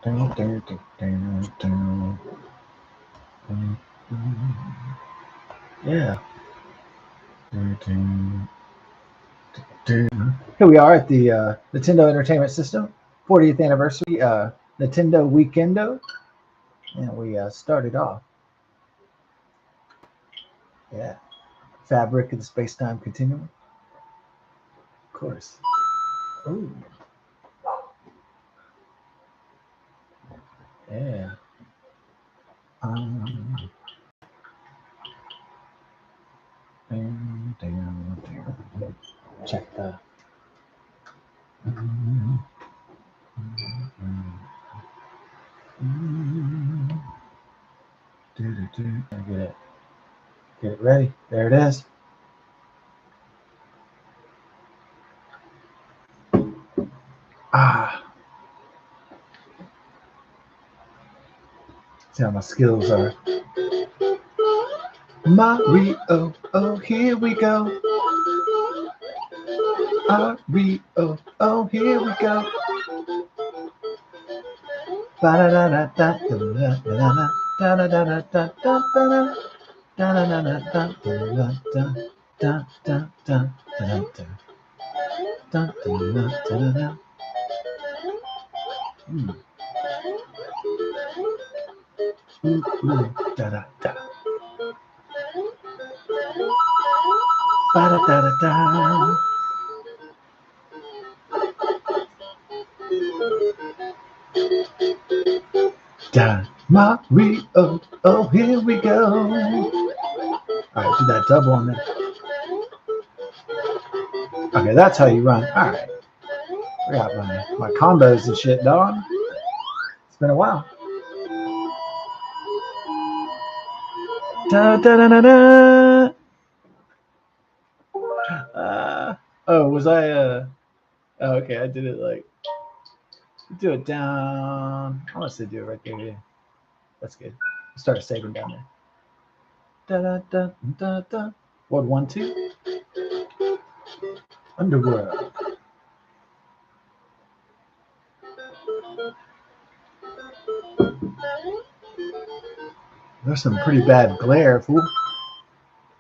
Yeah. Here we are at the Nintendo Entertainment System 40th anniversary Nintendo Weekendo, and we started off. Yeah, Fabric of the Space-Time Continuum. Of course. Ooh. Yeah. Check the. Get it ready. There it is. See how my skills are. Mario, oh, here we go. Mario, oh, here we go. Mario, oh, here we go. All right, do that double on there. Okay, that's how you run. All right. I got my combos and shit, dog. It's been a while. Da, da, da, da, da. Oh, was I? Oh, okay, I did it like. Do it down. I want to say do it right there. Yeah. That's good. Start saving down there. Da da da da da. What 1 2? Underworld. There's some pretty bad glare, fool.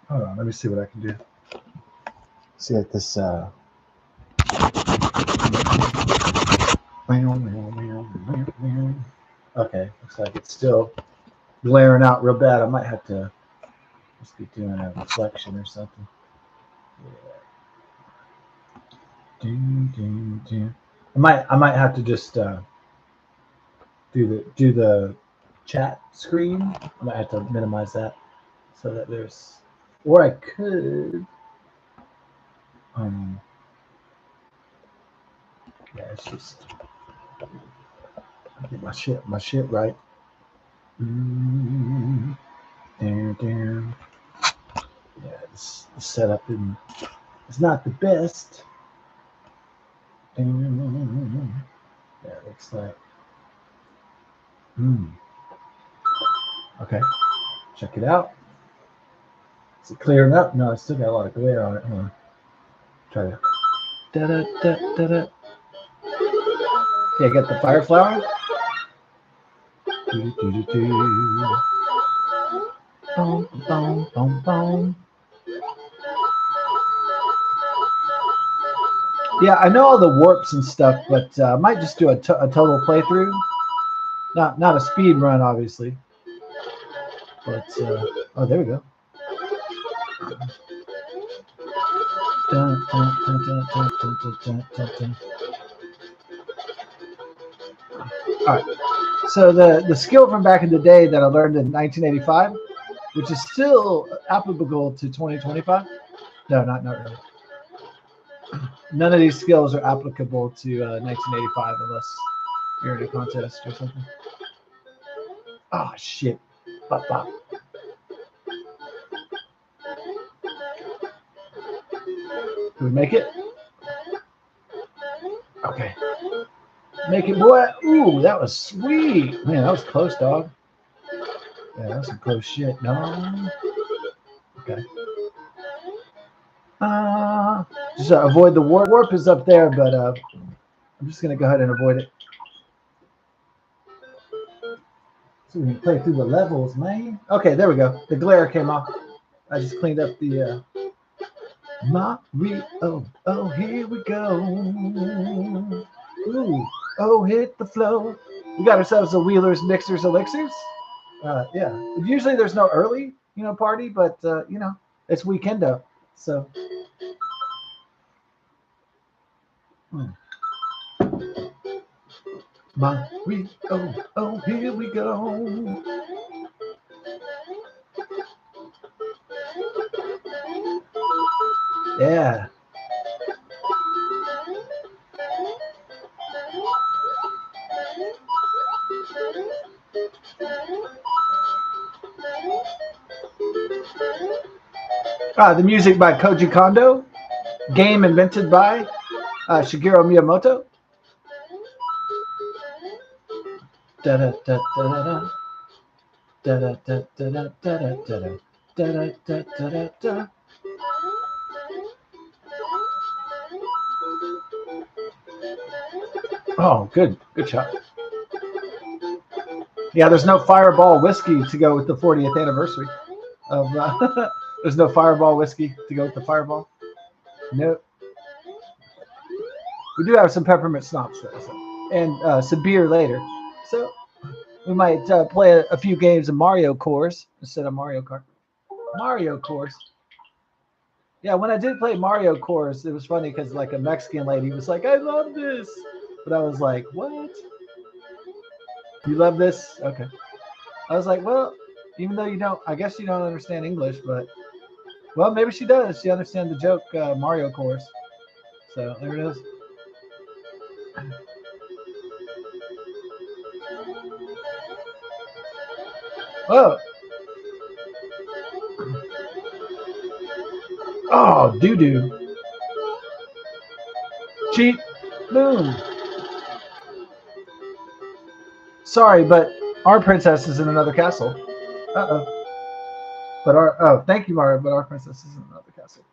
Hold on, let me see what I can do. See if this okay, looks like it's still glaring out real bad. I might have to just be doing a reflection or something. Yeah. I might have to just do the chat screen. I might have to minimize that so that there's, or I could yeah, it's just get my shit right. Damn. Yeah, this setup is not the best. Damn. Yeah, it looks like. Okay, check it out. Is it clearing up? No, it's still got a lot of glare on it. Hold on. Try to. Da da da da da. Okay, I got the fire flower. Boom, boom, boom, boom. Yeah, I know all the warps and stuff, but I might just do a total playthrough. Not a speed run, obviously. But oh, there we go. All right. So the skill from back in the day that I learned in 1985, which is still applicable to 2025. No, not really. None of these skills are applicable to 1985 unless you're in a contest or something. Oh shit! Bop, bop. Did we make it? Okay. Make it, boy. Ooh, that was sweet. Man, that was close, dog. Yeah, that was some close shit. No. Okay. Just avoid the warp. Warp is up there, but I'm just going to go ahead and avoid it. So we can play through the levels, man. Okay, there we go. The glare came off. I just cleaned up the Mario. Oh, here we go. Ooh, oh, hit the flow. We got ourselves a Wheeler's Mixers Elixirs. Yeah. Usually there's no early, party, but it's Weekendo. So. Mario. Oh, here we go. Yeah. The music by Koji Kondo. Game invented by Shigeru Miyamoto. Da da da da da da da da da da da da da da da. Oh, good shot. Yeah, there's no Fireball whiskey to go with the 40th anniversary of. There's no Fireball whiskey to go with the Fireball. Nope. We do have some peppermint schnapps though, so. And some beer later. So we might play a few games of Mario Course instead of Mario Kart. Mario Course. Yeah, when I did play Mario Course, it was funny because like a Mexican lady was like, "I love this," but I was like, "What? You love this? Okay." I was like, "Well, even though you don't, I guess you don't understand English, but well, maybe she does. She understands the joke, Mario Course." So there it is. Oh. Oh, doo-doo. Cheap. Boom. Sorry, but our princess is in another castle. Uh-oh. Thank you, Mario, but our princess is in another castle.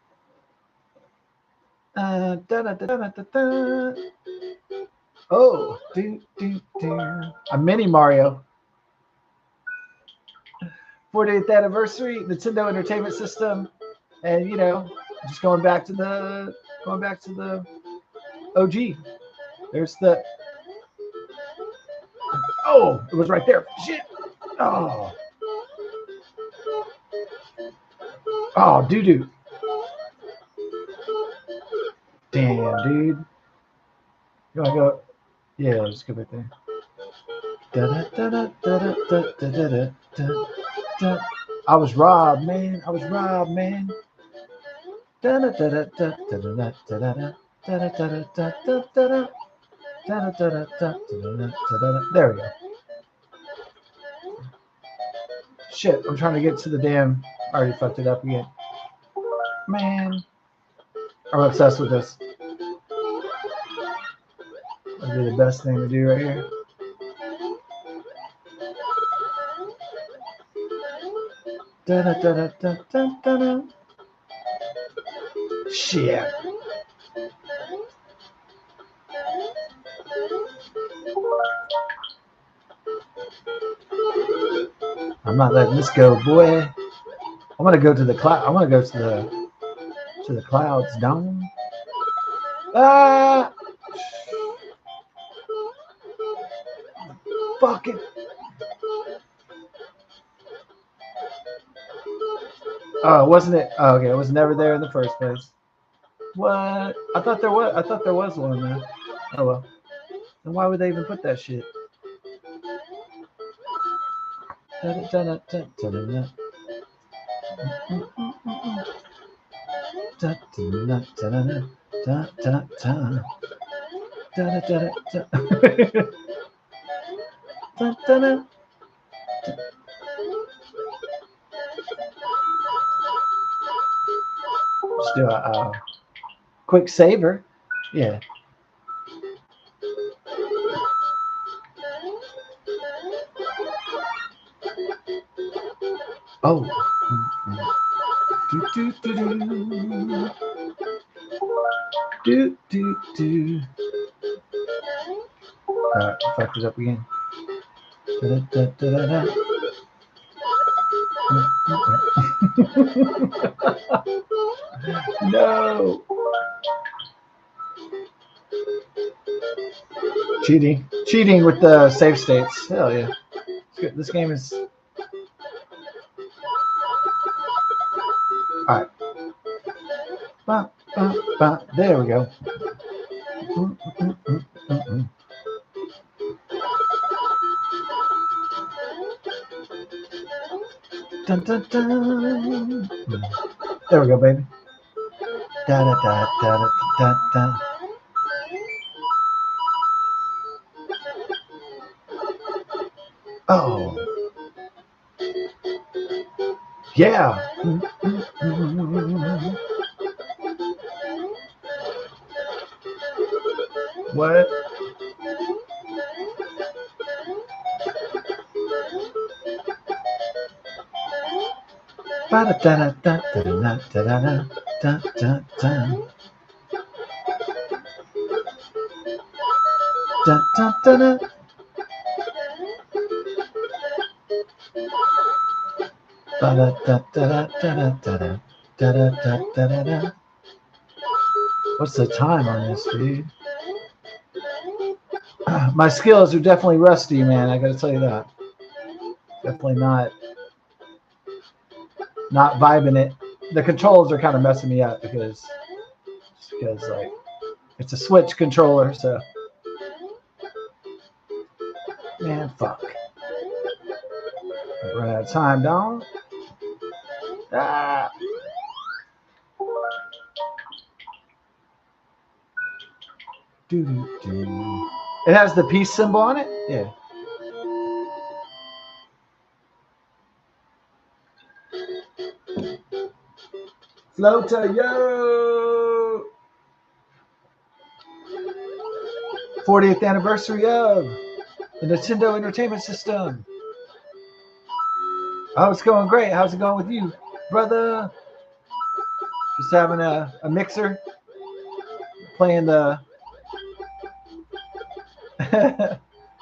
Oh, a mini Mario. 40th anniversary, Nintendo Entertainment System, and just going back to the OG. There's the. Oh, it was right there. Shit. Oh. Oh, doo-doo. Damn, dude. You want to go? Yeah, just go back there. I was robbed, man. There we go. Shit, I'm trying to get to the damn. I already fucked it up again. Man. I'm obsessed with this. That'd be the best thing to do right here. Shit. I'm not letting this go, boy. I'm gonna go to the cloud. I'm gonna go to the clouds down. Ah! Fuck it. Oh, wasn't it? Oh, okay, it was never there in the first place. What? I thought there was one there. Oh well. Then why would they even put that shit? Just do a quick saver. Yeah. Oh. Alright, fucked it up again. No. Cheating with the save states. Hell yeah. This game is. All right. There we go. Dun, dun, dun. There we go, baby. Da da da da da da da. Oh. Yeah. What? Ba da da da da da da da da da da. Da da da da. Ba da da da da da da da da da da. What's the time on this, dude? My skills are definitely rusty, man. I gotta tell you that. Definitely not vibing it. The controls are kind of messing me up because like it's a Switch controller, so man, fuck. Run out of time, dog. Ah. Doo-doo-doo. It has the peace symbol on it? Yeah. Flota, yo! 40th anniversary of the Nintendo Entertainment System. Oh, it's going great. How's it going with you, brother? Just having a mixer. Playing the...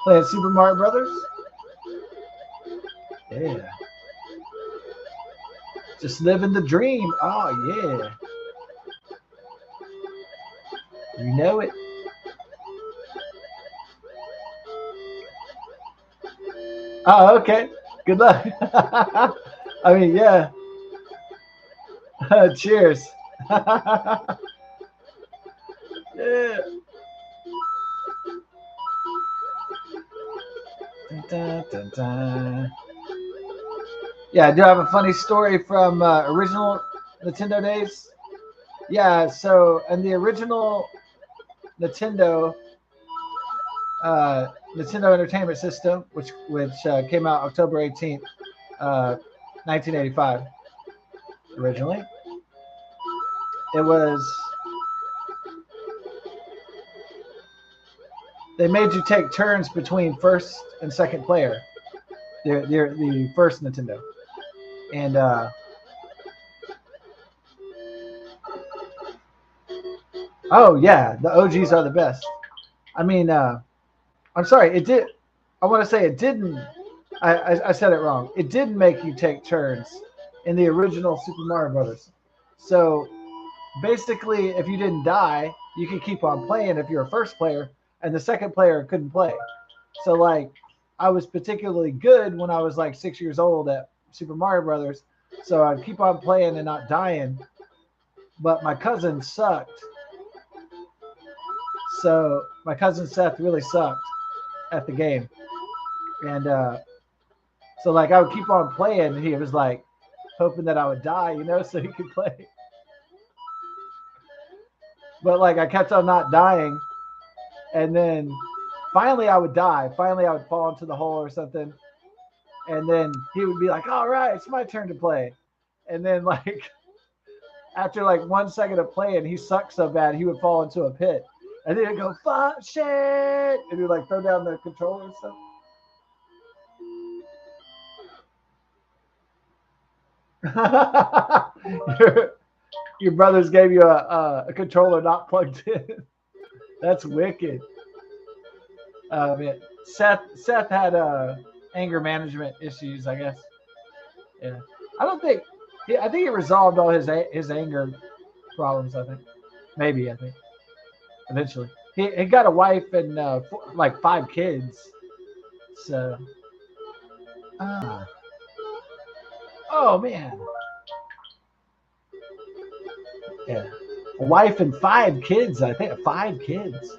playing Super Mario Brothers. Yeah. Just living the dream. Oh, yeah. You know it. Oh, okay. Good luck. I mean, yeah. Cheers. Yeah. Dun, dun, dun. Yeah, I do have a funny story from original Nintendo days. Yeah, so in the original Nintendo Nintendo Entertainment System, which came out October 18th, 1985. Originally, it was they made you take turns between first and second player. They're the first Nintendo, and oh yeah, the OGs are the best. I mean, I'm sorry, it did. I want to say it didn't. I said it wrong. It didn't make you take turns in the original Super Mario Brothers. So basically, if you didn't die, you could keep on playing if you're a first player, and the second player couldn't play. So like, I was particularly good when I was like 6 years old at Super Mario Brothers, so I'd keep on playing and not dying. But my cousin sucked. So my cousin Seth really sucked at the game, and so like I would keep on playing, and he was like hoping that I would die, so he could play. But like I kept on not dying, and then finally I would die. Finally I would fall into the hole or something, and then he would be like, "All right, it's my turn to play," and then like after like 1 second of playing, he sucked so bad he would fall into a pit. And then he'd go, fuck, shit. And he'd like throw down the controller and stuff. your brothers gave you a controller not plugged in. That's wicked. Man. Seth had anger management issues, I guess. Yeah, I don't think. I think he resolved all his anger problems. I think maybe. I think eventually he got a wife and like 5 kids. So, oh man, yeah, a wife and 5 kids. I think 5 kids.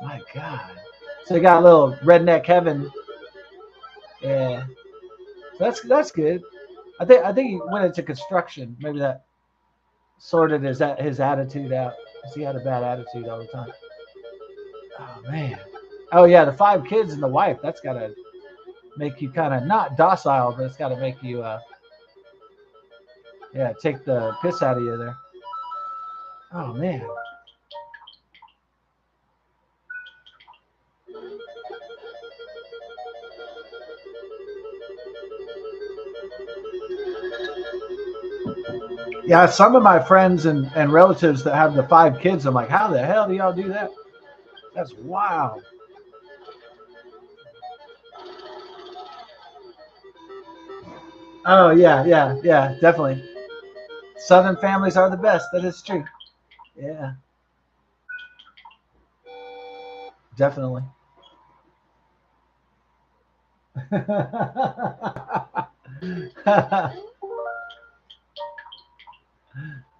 My God. So he got a little redneck heaven. Yeah, that's good. I think he went into construction. Maybe that sorted his attitude out because he had a bad attitude all the time. Oh man. Oh yeah, the 5 kids and the wife. That's gotta make you kind of not docile, but it's gotta make you yeah, take the piss out of you there. Oh man. Yeah, some of my friends and relatives that have the 5 kids, I'm like, how the hell do y'all do that? That's wild. Oh yeah, definitely. Southern families are the best. That is true. Yeah, definitely.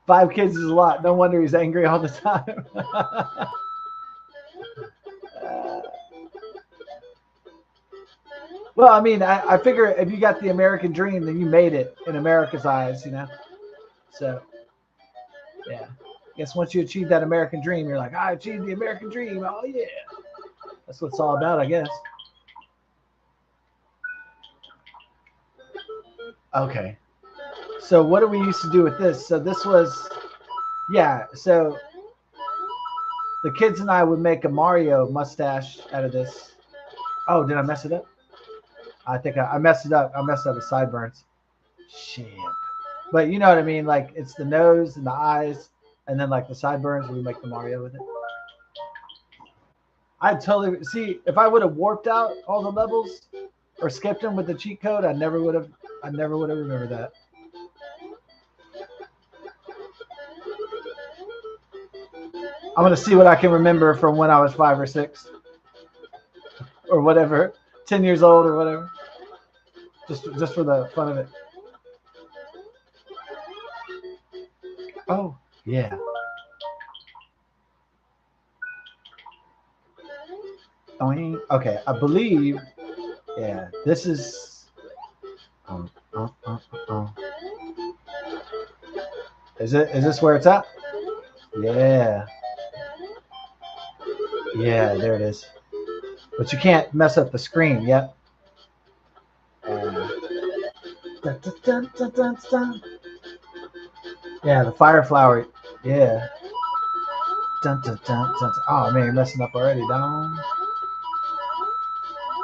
5 kids is a lot. No wonder he's angry all the time. Well, I mean, I figure if you got the American dream, then you made it in America's eyes, you know? So, yeah. I guess once you achieve that American dream, you're like, I achieved the American dream. Oh, yeah. That's what it's all about, I guess. Okay. So, what do we used to do with this? So, this was, yeah. So, the kids and I would make a Mario mustache out of this. Oh, did I mess it up? I think I messed it up. I messed up with sideburns. Shit. But you know what I mean? Like it's the nose and the eyes, and then like the sideburns. We make the Mario with it. I'd totally see if I would have warped out all the levels or skipped them with the cheat code. I never would have. I never would have remembered that. I'm gonna see what I can remember from when I was 5 or 6 or whatever, 10 years old or whatever. Just for the fun of it. Oh yeah. Okay, I believe. Yeah, this is. Um, um, um, um. Is it? Is this where it's at? Yeah. Yeah, there it is. But you can't mess up the screen. Yep. Dun, dun, dun, dun, dun. Yeah, the fire flower. Yeah. Dun, dun, dun, dun. Oh man, you're messing up already, Dom.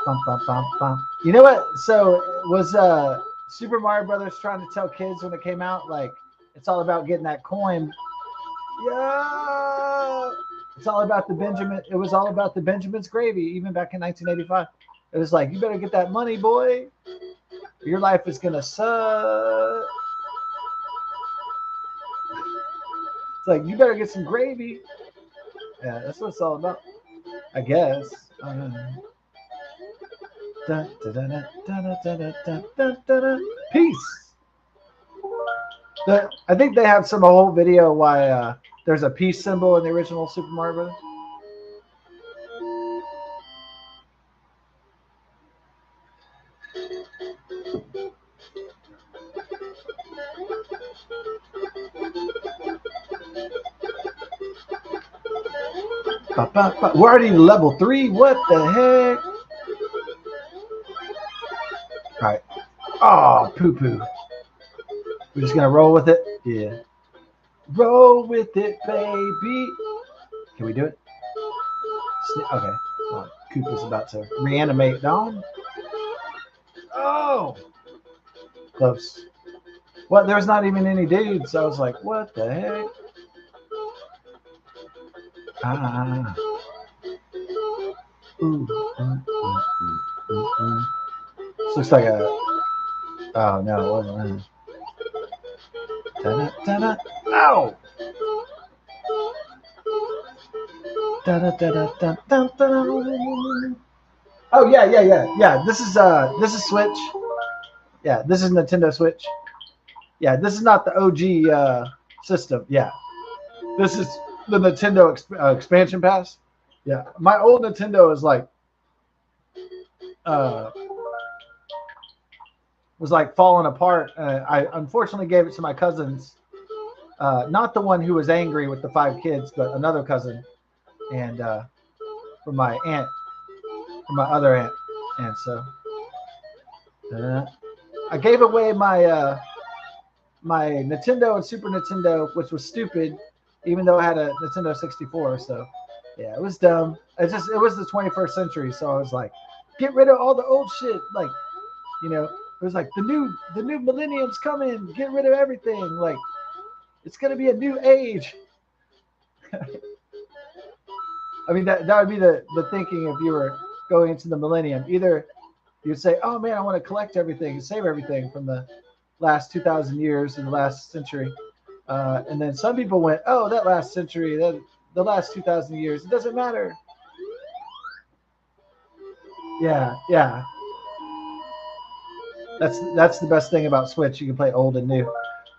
Bum, bum, bum, bum. You know what? So was Super Mario Brothers trying to tell kids when it came out, like it's all about getting that coin. Yeah. It's all about the Benjamin. It was all about the Benjamin's gravy, even back in 1985. It was like, you better get that money, boy. Your life is gonna suck. It's like you better get some gravy. Yeah, that's what it's all about. I guess. Peace. I think they have some whole video why there's a peace symbol in the original Super Mario Bros. We're already level 3. What the heck? All right. Oh, poo poo. We're just gonna roll with it. Yeah. Roll with it, baby. Can we do it? Okay. Oh, Koopa's about to reanimate down. Oh, close. Well, there's not even any dudes. So I was like, what the heck? Ooh. looks like a. Oh no! It wasn't. Da-da-da-da. Ow! Da-da-da-da-da-da-da. Oh yeah. This is Switch. Yeah, this is Nintendo Switch. Yeah, this is not the OG system. Yeah, this is the Nintendo expansion pass. Yeah, my old Nintendo is like uh, was like falling apart. I unfortunately gave it to my cousins, not the one who was angry with the 5 kids, but another cousin, and from my aunt, from my other aunt, and so I gave away my Nintendo and Super Nintendo, which was stupid, even though I had a Nintendo 64. So yeah, it was dumb. It was the 21st century, so I was like, get rid of all the old shit. Like, it was like the new millennium's coming. Get rid of everything. Like, it's gonna be a new age. I mean, that would be the thinking if you were going into the millennium. Either you'd say, oh man, I want to collect everything, save everything from the last 2,000 years in the last century. And then some people went, oh, that last century, the last 2,000 years, it doesn't matter. Yeah. That's the best thing about Switch. You can play old and new.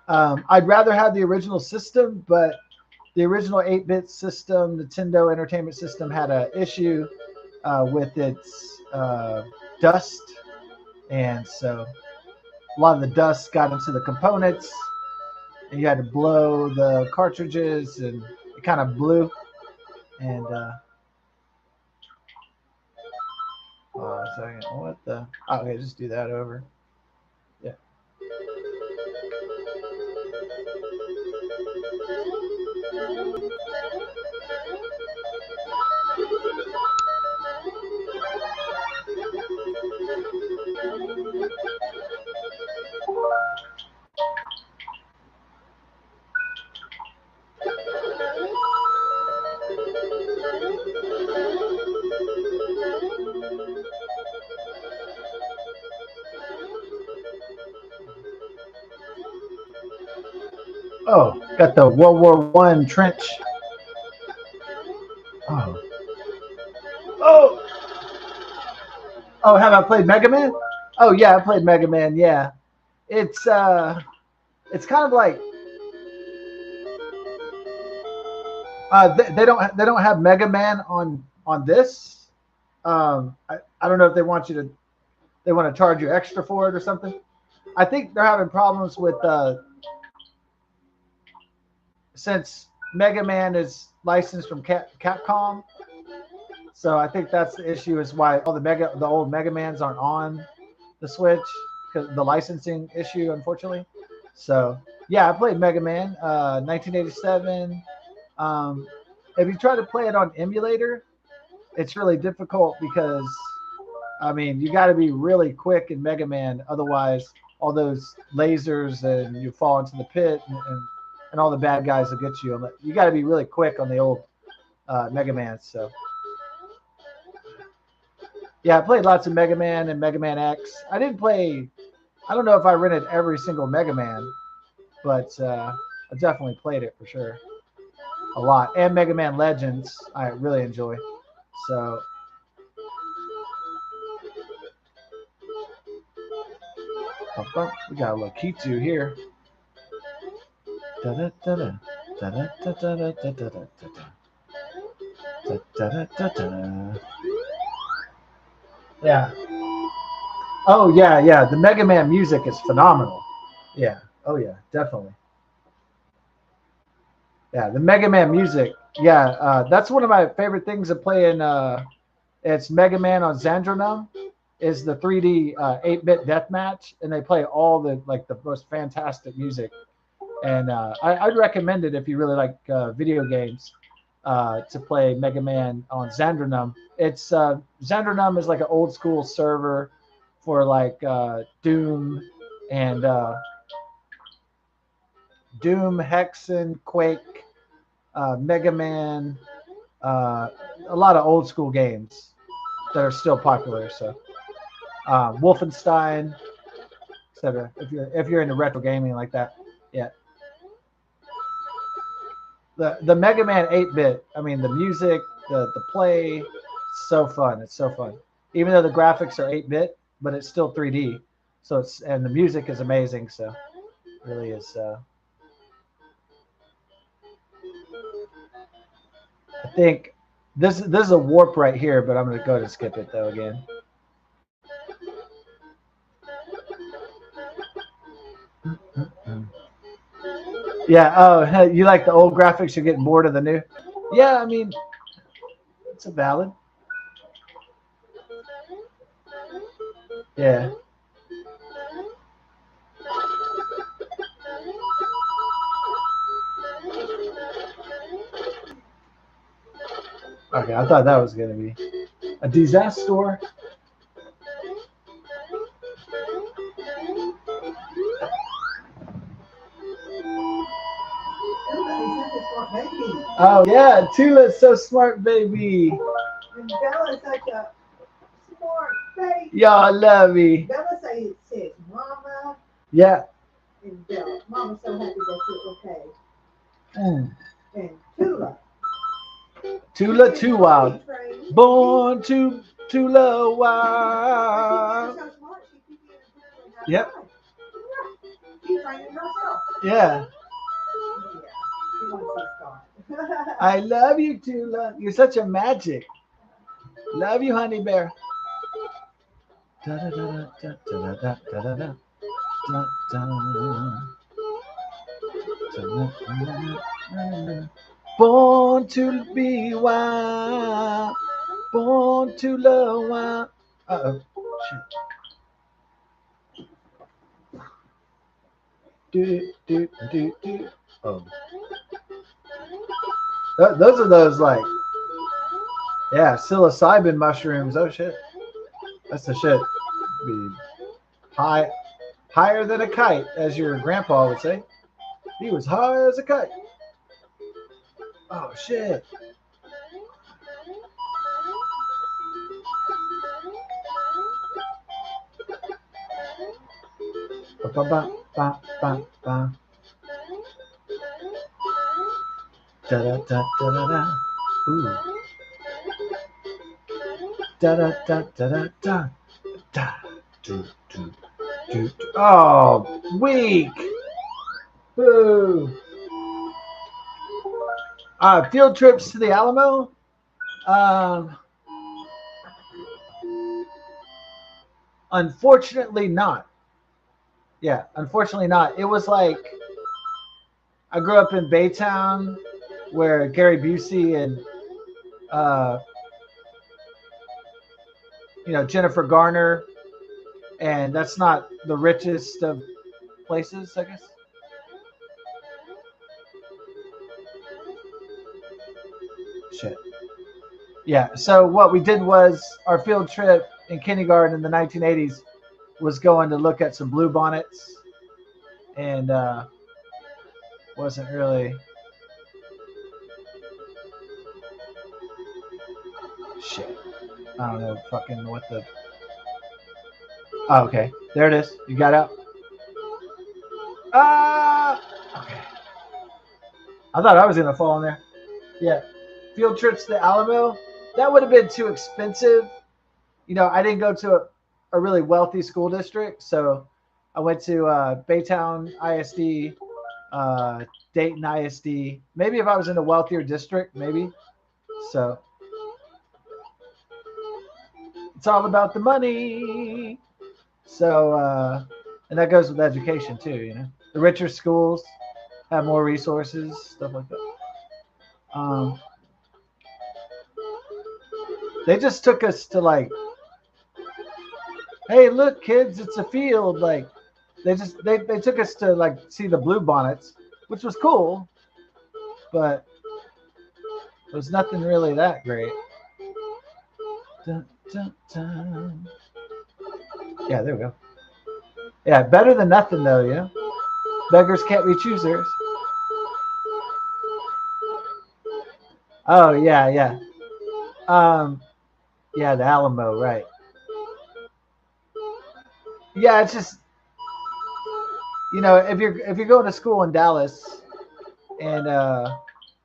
I'd rather have the original system, but the original 8-bit system, Nintendo Entertainment System, had an issue with its dust, and so a lot of the dust got into the components, and you had to blow the cartridges, and it kind of blew. And hold on a second, what the? Oh, okay, just do that over. Yeah. Oh, got the World War One trench. Oh. Oh. Oh, have I played Mega Man? Oh yeah, I played Mega Man. Yeah, it's kind of like they don't have Mega Man on this. I don't know if they want to charge you extra for it or something. I think they're having problems with since Mega Man is licensed from Capcom. So I think that's the issue, is why all the old Mega Mans aren't on the Switch, because the licensing issue, unfortunately. So yeah, I played Mega Man, 1987. If you try to play it on emulator, it's really difficult because, I mean, you got to be really quick in Mega Man, otherwise all those lasers and you fall into the pit, and all the bad guys will get you. You got to be really quick on the old Mega Man. So yeah, I played lots of Mega Man and Mega Man X. I didn't play. I don't know if I rented every single Mega Man, but I definitely played it for sure, a lot. And Mega Man Legends, I really enjoy. So we got a little Kitu here. Yeah. Oh yeah. The Mega Man music is phenomenal. Yeah. Oh yeah, definitely. Yeah, the Mega Man music. Yeah, that's one of my favorite things to play in. It's Mega Man on Xandronum. Is the 3D 8-bit deathmatch, and they play all the most fantastic music. And I'd recommend it if you really like video games, to play Mega Man on Xandronum. It's Xandronum is like an old school server for like Doom and Doom, Hexen, Quake, Mega Man, a lot of old school games that are still popular. So Wolfenstein, etc. If you're into retro gaming like that, yeah. The Mega Man 8-bit. I mean, the music, the play, so fun. It's so fun. Even though the graphics are 8-bit, but it's still 3D. So it's and the music is amazing. So it really is. I think this is a warp right here, but I'm gonna go to skip it though again. Yeah. Oh, you like the old graphics? You're getting bored of the new? Yeah. I mean, it's a valid. Yeah. Okay. I thought that was gonna be a disaster. Oh yeah, Tula's so smart, baby. And Bella's such a smart baby. Y'all love me. Bella says Mama Yeah. and Bella. Mama's so happy that you're okay. Mm. And Tula. Tula too wild. Born to Tula wild. So smart, she keeps being a Yep. She's training herself. Yeah. She wants to start. I love you, Tula. You're such a magic. Love you, honey bear. Da, da, da, da, da, da, da, da, da, da. Born to be wild. Born to love wild. Uh-oh. Shit. Do. Oh. Those are those like, yeah, psilocybin mushrooms. Oh shit, that's the shit. Be higher than a kite, as your grandpa would say. He was high as a kite. Oh shit. Ba ba ba ba ba. Da da da da da da. Ooh. Da da da da da da. Da. Do do do. Oh, weak. Boo. Field trips to the Alamo. Unfortunately, not. Yeah, unfortunately not. It was like I grew up in Baytown, where Gary Busey and uh, Jennifer Garner, and that's not the richest of places, I guess. Shit. Yeah. So what we did was our field trip in kindergarten in the 1980s was going to look at some blue bonnets, and wasn't really shit. I don't know fucking what the. Oh, okay. There it is. You got out. Ah. Okay. I thought I was gonna fall in there. Yeah. Field trips to Alamo. That would have been too expensive. I didn't go to a really wealthy school district, so I went to Baytown ISD, Dayton ISD. Maybe if I was in a wealthier district, maybe. So it's all about the money. So and that goes with education too. The richer schools have more resources, stuff like that. They just took us to like, hey, look, kids, it's a field. Like, they took us to like see the blue bonnets, which was cool, but it was nothing really that great. Dun, dun, dun. Yeah, there we go. Yeah, better than nothing though. Beggars can't be choosers. Oh yeah. Yeah, the Alamo, right? Yeah, it's just, if you're going to school in Dallas, and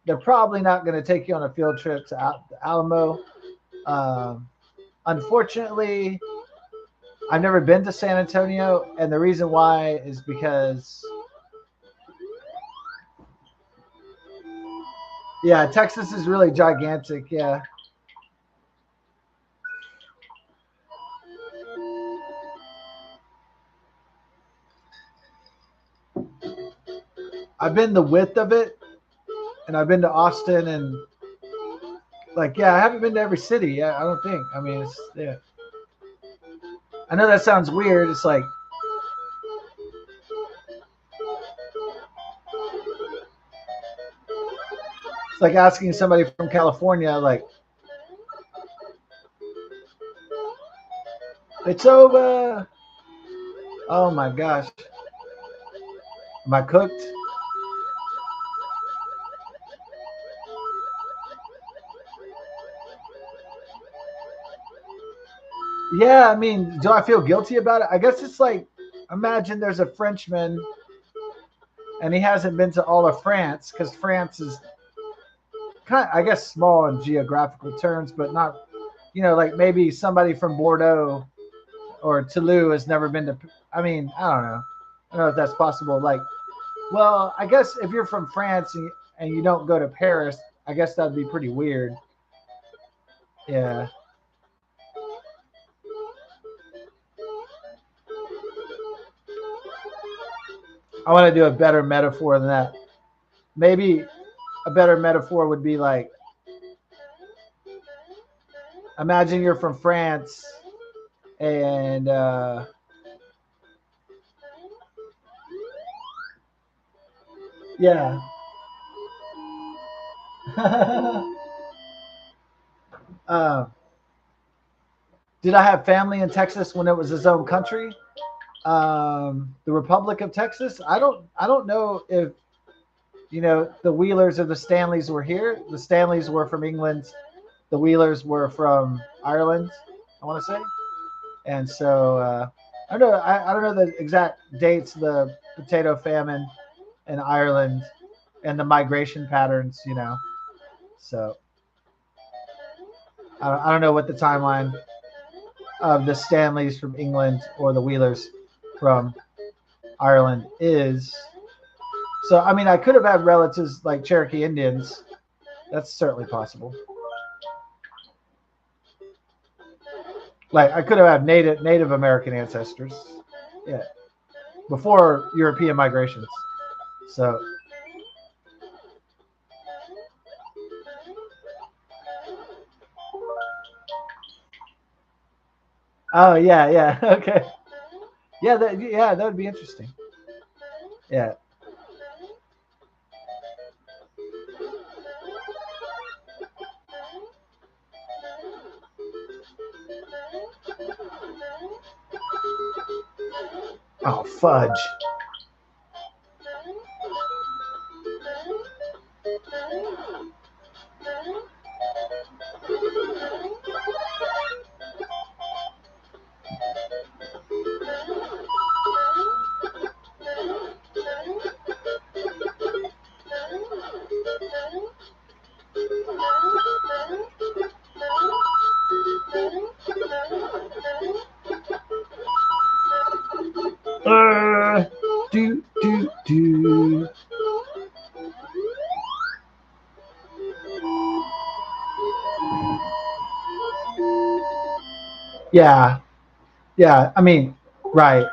they're probably not going to take you on a field trip to Alamo. Um, Unfortunately, I've never been to San Antonio, and the reason why is because, yeah, Texas is really gigantic. Yeah, I've been the width of it, and I've been to Austin, and like, yeah, I haven't been to every city. Yeah, I don't think. I mean, it's yeah. I know that sounds weird. It's like asking somebody from California, like, it's over. Oh my gosh, am I cooked? Yeah, I mean, do I feel guilty about it? I guess it's like, imagine there's a Frenchman and he hasn't been to all of France because France is kind of, I guess, small in geographical terms, but not, like maybe somebody from Bordeaux or Toulouse has never been to. I mean, I don't know. I don't know if that's possible. Like, well, I guess if you're from France and you don't go to Paris, I guess that'd be pretty weird. Yeah. I want to do a better metaphor than that. Maybe a better metaphor would be like, imagine you're from France and yeah. uh, did I have family in Texas when it was its own country? The Republic of Texas. I don't know if the Wheelers or the Stanleys were here. The Stanleys were from England. The Wheelers were from Ireland, I want to say. And so I don't know. I don't know the exact dates of the potato famine in Ireland and the migration patterns. So I don't know what the timeline of the Stanleys from England or the Wheelers from Ireland is. So I mean, I could have had relatives like Cherokee Indians. That's certainly possible. Like I could have had Native American ancestors. Yeah, before European migrations. So, oh yeah, yeah, okay, yeah, that would be interesting. Yeah. Oh fudge. Do. Yeah, yeah. I mean, right.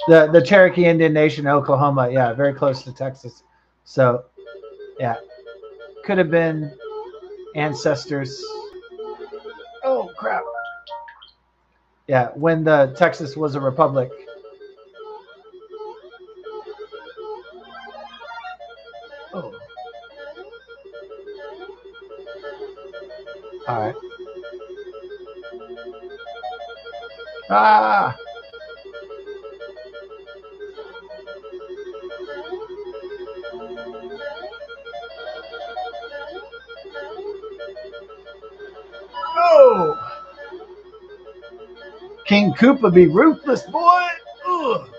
The Cherokee Indian Nation, Oklahoma. Yeah, very close to Texas. So, yeah, could have been ancestors. Oh crap. Yeah, when the Texas was a republic. Oh, all right. Ah. Oh. King Koopa be ruthless, boy. Ugh.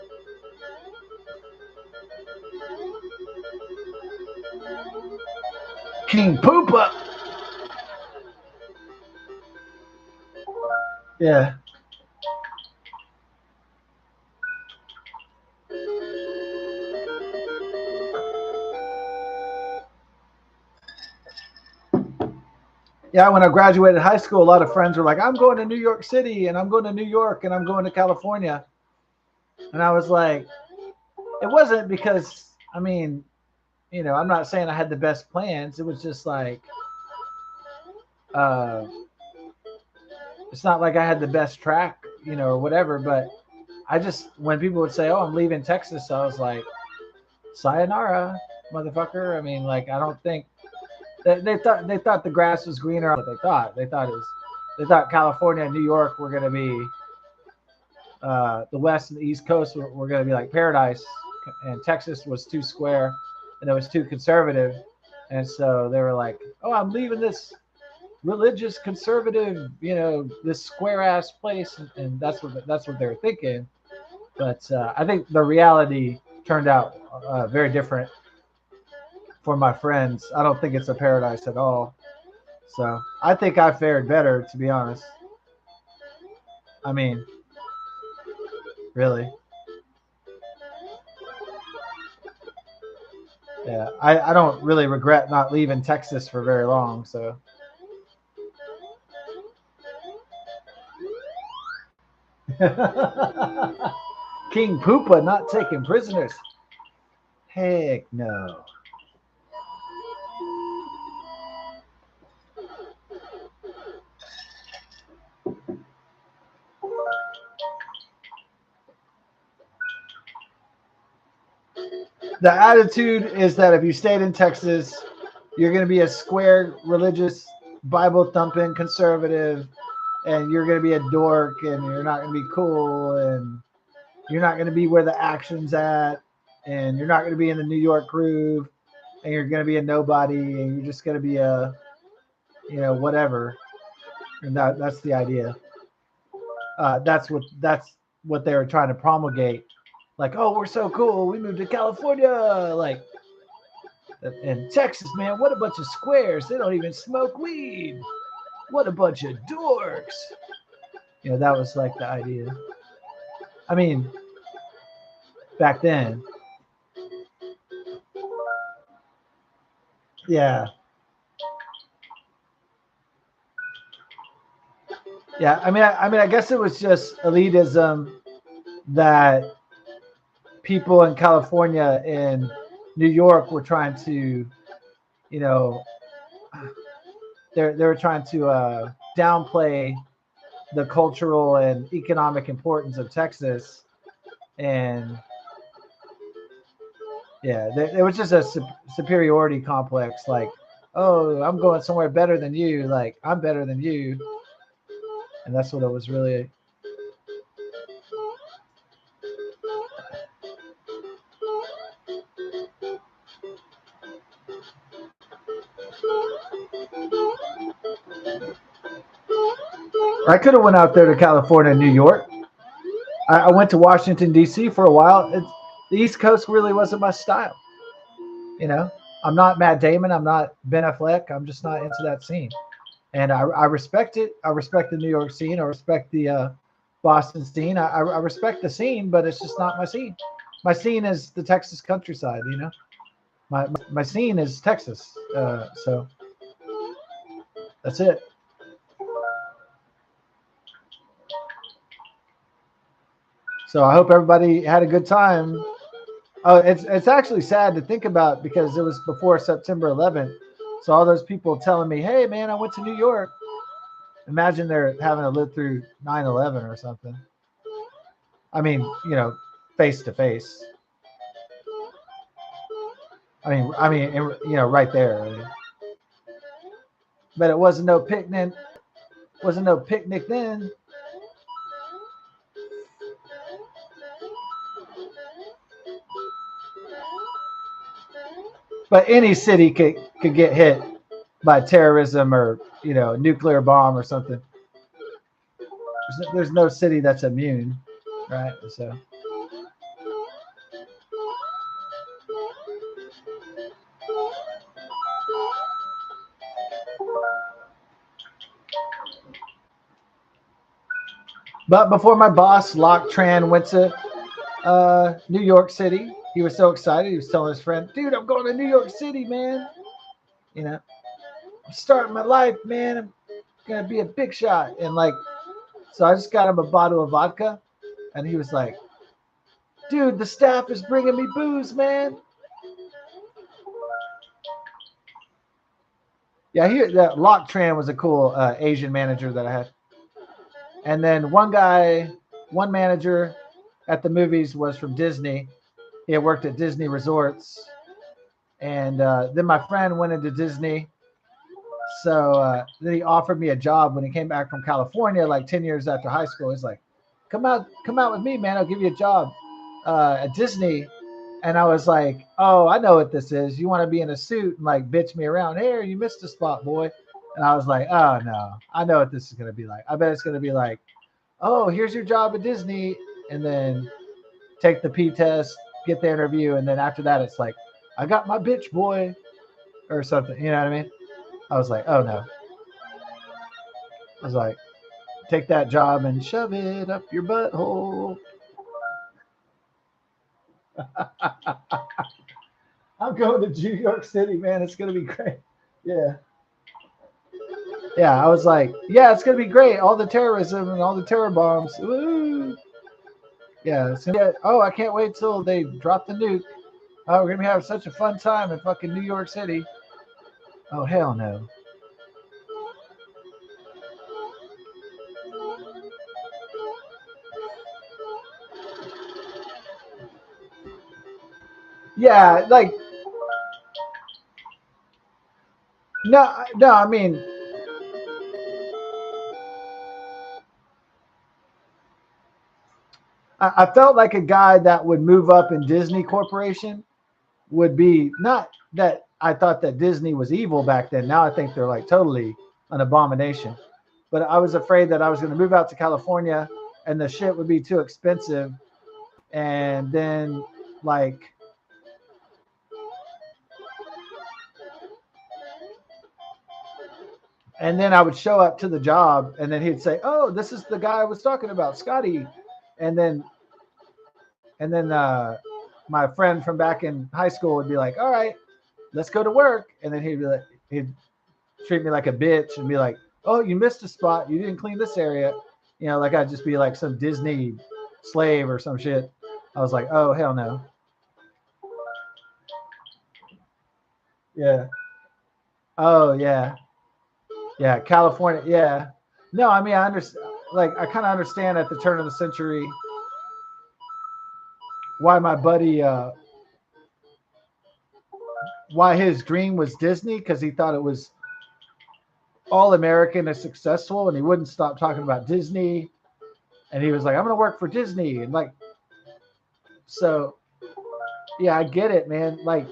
King Poopa. Yeah. Yeah, when I graduated high school, a lot of friends were like, I'm going to New York City and I'm going to New York and I'm going to California. And I was like, it wasn't because, I mean, you know, I'm not saying I had the best plans. It was just like, uh, it's not like I had the best track, you know, or whatever. But I just, when people would say, oh, I'm leaving Texas, I was like, sayonara, motherfucker. I mean, like, I don't think they thought the grass was greener. What they thought California and New York were going to be the West and the East Coast were going to be like paradise, and Texas was too square and it was too conservative, and so they were like, "Oh, I'm leaving this religious conservative, you know, this square ass place," and that's what they were thinking. But I think the reality turned out very different for my friends. I don't think it's a paradise at all. So I think I fared better, to be honest. I mean, really. Yeah, I don't really regret not leaving Texas for very long. So King Poopa not taking prisoners. Heck no. The attitude is that if you stayed in Texas, you're going to be a square, religious, Bible thumping conservative, and you're going to be a dork, and you're not going to be cool, and you're not going to be where the action's at, and you're not going to be in the New York groove, and you're going to be a nobody, and you're just going to be a, you know, whatever. And that's the idea. That's what they were trying to promulgate. Like, oh, we're so cool. We moved to California. Like, in Texas, man, what a bunch of squares. They don't even smoke weed. What a bunch of dorks. You know, that was like the idea. I mean, back then. Yeah. Yeah. I guess it was just elitism that people in California and New York were trying to, you know, they were trying to downplay the cultural and economic importance of Texas, and yeah, there was just a superiority complex. Like, oh, I'm going somewhere better than you. Like, I'm better than you, and that's what it was really. I could have went out there to California and New York. I went to Washington D.C. for a while. The East Coast really wasn't my style. You know, I'm not Matt Damon. I'm not Ben Affleck. I'm just not into that scene. And I respect it. I respect the New York scene. I respect the Boston scene. I respect the scene, but it's just not my scene. My scene is the Texas countryside. You know, my scene is Texas. So that's it. So I hope everybody had a good time. Oh, it's actually sad to think about because it was before September 11th. So all those people telling me, "Hey, man, I went to New York." Imagine they're having to live through 9/11 or something. I mean, you know, face to face. You know, right there. But it wasn't no picnic. Wasn't no picnic then. But any city could get hit by terrorism or, you know, nuclear bomb or something. There's no city that's immune, right? So But before my boss, Lock Tran, went to New York City, he was so excited. He was telling his friend, dude, I'm going to New York City, man. You know, I'm starting my life, man. I'm going to be a big shot. And like, so I just got him a bottle of vodka. And he was like, dude, the staff is bringing me booze, man. Yeah, that Lock Tran was a cool Asian manager that I had. And then one manager at the movies was from Disney. He had worked at Disney resorts. And then my friend went into Disney. So then he offered me a job when he came back from California, like 10 years after high school. He's like, come out with me, man. I'll give you a job at Disney. And I was like, oh, I know what this is. You want to be in a suit and like bitch me around. Hey, you missed a spot, boy. And I was like, oh, no, I know what this is going to be like. I bet it's going to be like, oh, here's your job at Disney. And then take the P test, get the interview. And then after that, it's like, I got my bitch, boy, or something. You know what I mean? I was like, oh, no. I was like, take that job and shove it up your butthole. I'm going to New York City, man. It's going to be great. Yeah. Yeah, I was like, yeah, it's going to be great. All the terrorism and all the terror bombs. Woo. Yeah. Oh, I can't wait till they drop the nuke. Oh, we're going to have such a fun time in fucking New York City. Oh, hell no. Yeah, like, no, I mean, I felt like a guy that would move up in Disney Corporation would be, not that I thought that Disney was evil back then. Now I think they're like totally an abomination. But I was afraid that I was going to move out to California and the shit would be too expensive. And then like, and then I would show up to the job and then he'd say, oh, this is the guy I was talking about, Scotty. And then, my friend from back in high school would be like, all right, let's go to work. And then he'd treat me like a bitch and be like, oh, you missed a spot. You didn't clean this area. You know, like I'd just be like some Disney slave or some shit. I was like, oh, hell no. Yeah. Oh, yeah. Yeah. California. Yeah. No, I mean, I understand. Like, I kind of understand at the turn of the century why my buddy, why his dream was Disney, because he thought it was all American and successful, and he wouldn't stop talking about Disney. And he was like, I'm going to work for Disney. And like, so yeah, I get it, man. Like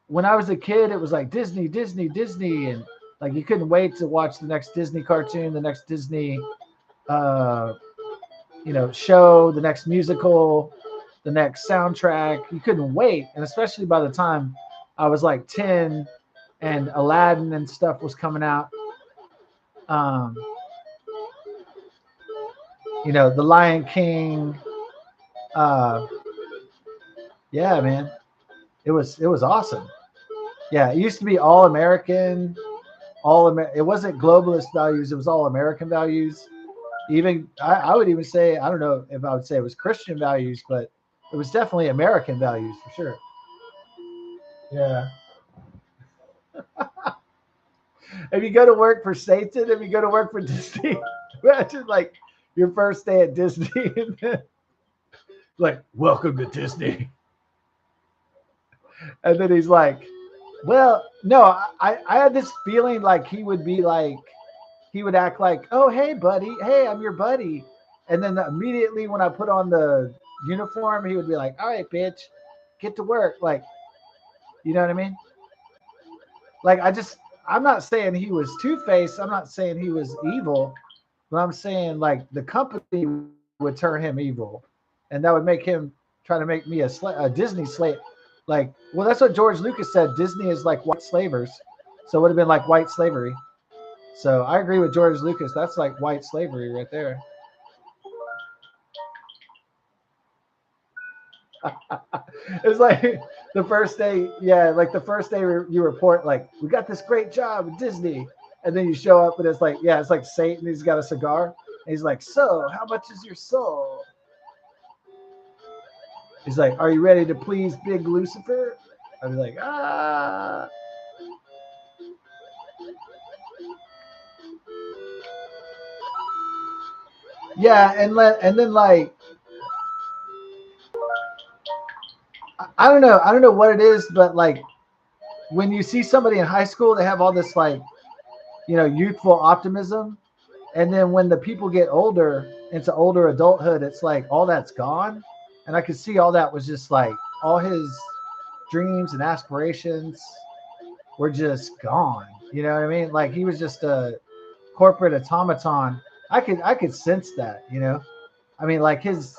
when I was a kid, it was like Disney, Disney, Disney. And like, you couldn't wait to watch the next Disney cartoon, the next Disney, show, the next musical, the next soundtrack. You couldn't wait. And especially by the time I was like 10 and Aladdin and stuff was coming out. The Lion King. Yeah, man, it was awesome. Yeah, it used to be all American, It wasn't globalist values; it was all American values. Even I would even say, I don't know if I would say it was Christian values, but it was definitely American values for sure. Yeah. If you go to work for Satan, if you go to work for Disney, imagine like your first day at Disney, and then, like, welcome to Disney. And then he's like, well, no, I had this feeling like he would be like, he would act like, oh, hey, buddy. Hey, I'm your buddy. And then immediately when I put on the uniform, he would be like, all right, bitch, get to work. Like, you know what I mean? Like, I'm not saying he was two-faced. I'm not saying he was evil, but I'm saying like the company would turn him evil. And that would make him try to make me a Disney slave. Like, well, that's what George Lucas said. Disney is like white slavers. So it would have been like white slavery. So I agree with George Lucas. That's like white slavery right there. It's like the first day, yeah, like the first day you report, like, we got this great job at Disney. And then you show up and it's like, yeah, it's like Satan. He's got a cigar. And he's like, so how much is your soul? He's like, are you ready to please big Lucifer? I was like, ah. Yeah, and then like I don't know what it is, but like when you see somebody in high school, they have all this like youthful optimism, and then when the people get older into older adulthood, it's like all that's gone, and I could see all that was just like all his dreams and aspirations were just gone. You know what I mean? Like he was just a corporate automaton. I could sense that. I mean, like his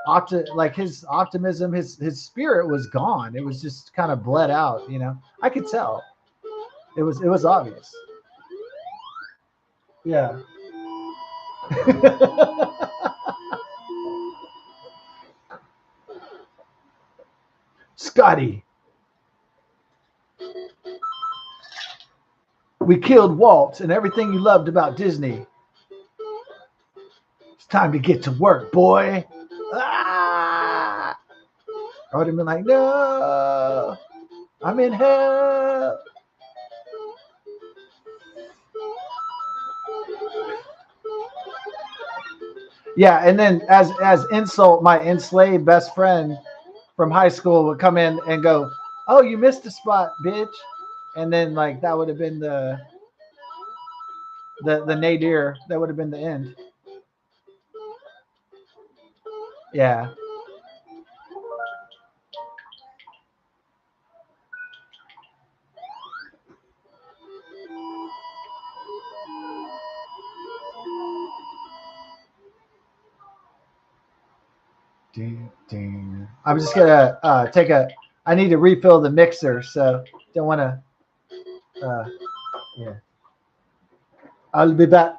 optimism, his spirit was gone. It was just kind of bled out. I could tell. It was obvious. Yeah. Scotty, we killed Walt and everything you loved about Disney. It's time to get to work, boy. Ah! I would have been like, no, I'm in hell. Yeah, and then as insult, my enslaved best friend from high school would come in and go, "Oh, you missed a spot, bitch," and then like that would have been the nadir. That would have been the end. Yeah. Ding, ding. I'm just gonna take a. I need to refill the mixer, so don't want to. Yeah, I'll be back.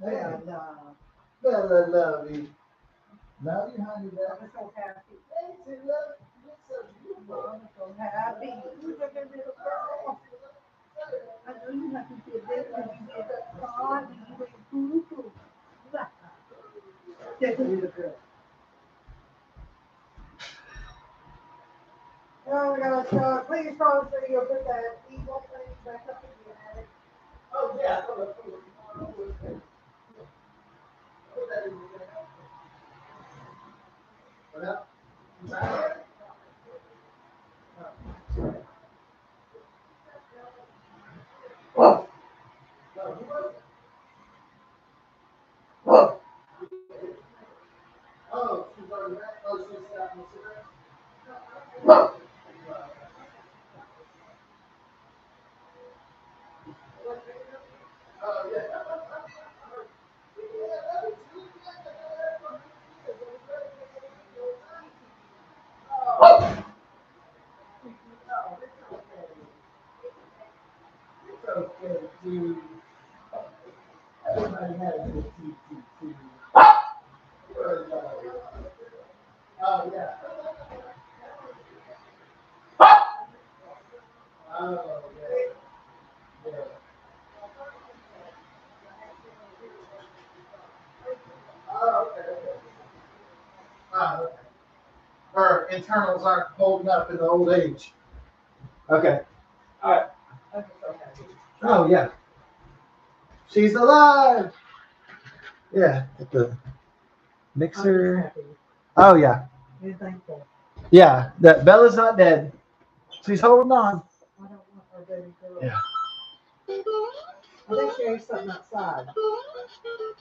And Bella, love you. Love you, honey. I'm so happy. Thanks, you love. You're so beautiful. I'm so happy. Look at that little girl. I know you have to be a bit when you get that fraud and you went poo-poo. Take a little girl. Oh, gosh, please promise me you'll put that evil thing back up in the attic. Oh yeah. Put that in there. What up? Whoa. Whoa. Oh, she's already back. Oh, she's stopping the cigarette. Whoa. Oh yeah. It's okay, dude. Everybody has a good TTT. Oh yeah. Oh yeah. Yeah. Oh, okay. Oh, okay. Her internals aren't holding up in the old age. Okay. All right. I'm just so happy. Oh yeah. She's alive. Yeah. At the I'm just mixer. happy Oh yeah. and thankful. Yeah. That Bella's not dead. She's holding on. I don't want our baby girl. Yeah. I think she ate something outside.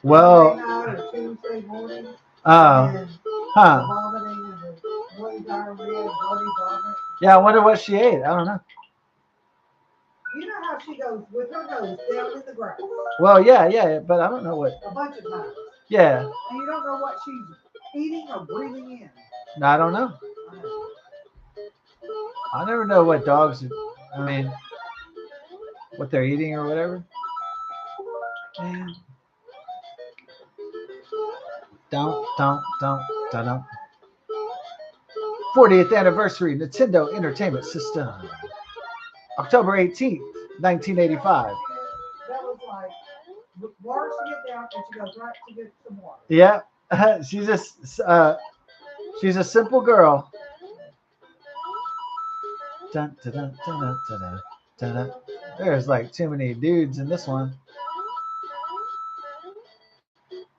Well. Monday night or Tuesday morning. Uh. And Huh. the vomiting and the bloody diarrhea, bloody vomit. Yeah. I wonder what she ate. I don't know. You know how she goes with her nose down in the grass Well, yeah, but I don't know what. a bunch of times. Yeah. And you don't know what she's eating or breathing in. No, I don't know. I never know what dogs. I mean, what they're eating or whatever. Man. Don't. 40th anniversary Nintendo Entertainment System. October 18th, 1985. That was like, waters to get down, and she goes right to get some water. Yeah, she's a simple girl. Dun, dun, dun, dun, dun, dun, dun, dun. There's like too many dudes in this one.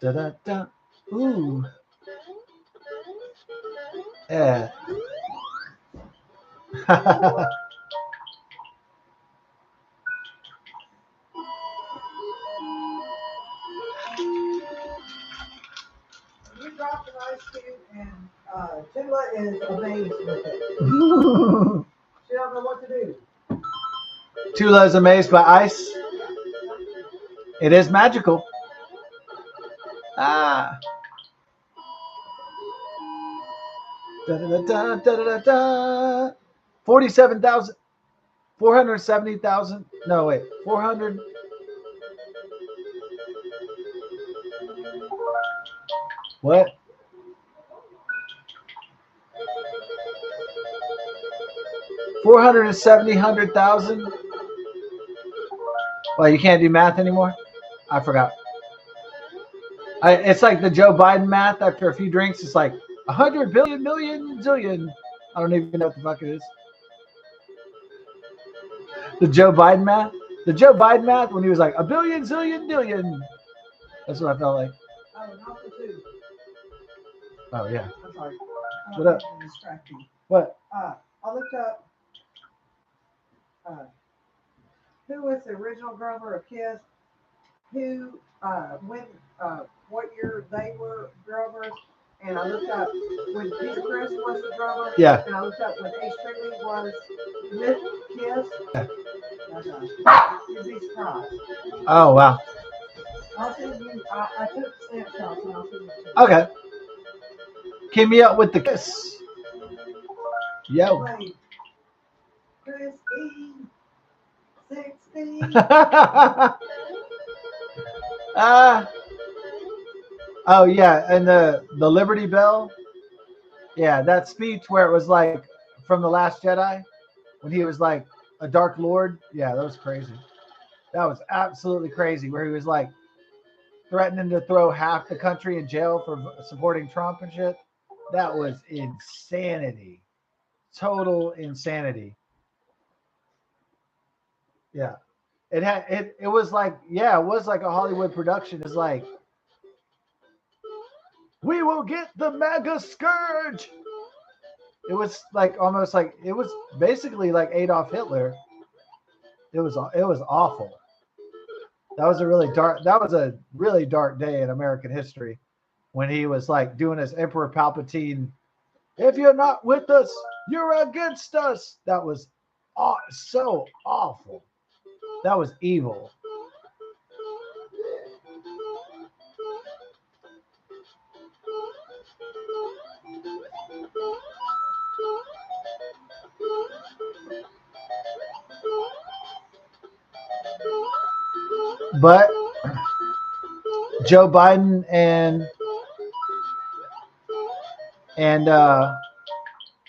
Dun, dun, dun. Ooh. Yeah. You drop an ice cube, and Tula is amazed with it. She don't know what to do. Tula's amazed by ice. It is magical. Ah. Da, da, da, da, da, da. 47,000. 470,000. No, wait. 400. What? $470,000. Well, you can't do math anymore? I forgot. It's like the Joe Biden math. After a few drinks, it's like 100 billion, million, zillion. I don't even know what the fuck it is. The Joe Biden math? The Joe Biden math when he was like a billion, zillion, billion. That's what I felt like. Oh, not the two. Oh, yeah. I'm sorry. What up? Distracting. What? I looked up who was the original drummer of Kiss, who, what year they were drummers, and I looked up when Peter Chris was the drummer. Yeah. And I looked up when Ace Frehley was with Kiss. You'd be surprised. Oh, wow. I'll send you. I took snapshots and I'll send you. Okay. Keep me up with the kiss. Yo. Wait. Christine, 16. Oh yeah, and the Liberty Bell. Yeah, that speech where it was like from the Last Jedi, when he was like a Dark Lord. Yeah, that was crazy. That was absolutely crazy. Where he was like threatening to throw half the country in jail for supporting Trump and shit. That was insanity. Total insanity. Yeah. It was like, yeah, it was like a Hollywood production. It's like, we will get the MAGA scourge. It was like almost like it was basically like Adolf Hitler. It was awful. That was a really dark day in American history when he was like doing his Emperor Palpatine. If you're not with us, you're against us. That was so awful. That was evil. But Joe Biden and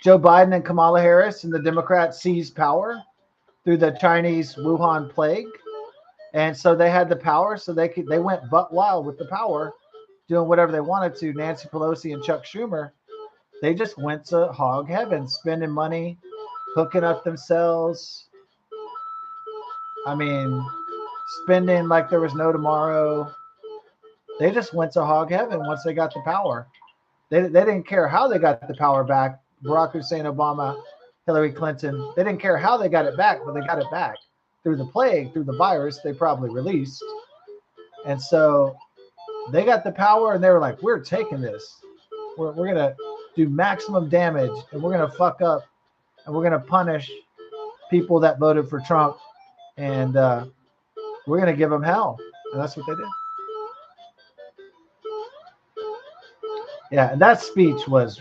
Joe Biden and Kamala Harris and the Democrats seized power through the Chinese Wuhan plague, and so they had the power, so they went butt wild with the power, doing whatever they wanted to. Nancy Pelosi and Chuck Schumer, they just went to hog heaven, spending money hooking up themselves. I mean, spending like there was no tomorrow. They just went to hog heaven once they got the power. They didn't care how they got the power back. Barack Hussein Obama, Hillary Clinton, they didn't care how they got it back, but they got it back through the plague, through the virus they probably released. And so they got the power and they were like, we're taking this. We're going to do maximum damage and we're going to fuck up and we're going to punish people that voted for Trump. And we're going to give them hell. And that's what they did. Yeah, and that speech was,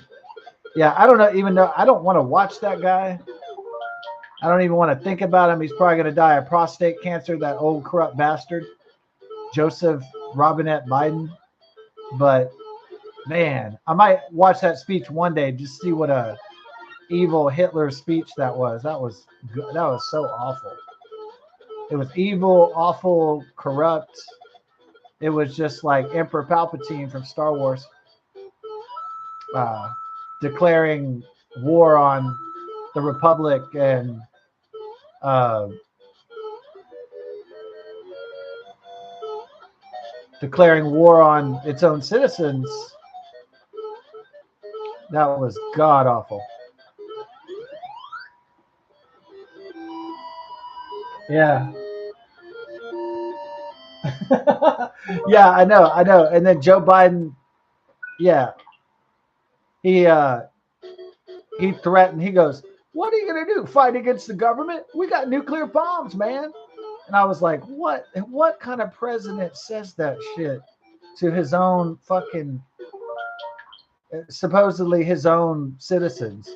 yeah, I don't know, even though I don't want to watch that guy. I don't even want to think about him. He's probably going to die of prostate cancer, that old corrupt bastard, Joseph Robinette Biden. But, man, I might watch that speech one day just to see what a evil Hitler speech that was. That was good. That was so awful. It was evil, awful, corrupt. It was just like Emperor Palpatine from Star Wars. Declaring war on the Republic and declaring war on its own citizens. That was god awful. Yeah. Yeah, I know. And then Joe Biden, yeah, he threatened. He goes, "What are you gonna do? Fight against the government? We got nuclear bombs, man." And I was like, "What? What kind of president says that shit to his own fucking, supposedly his own citizens?"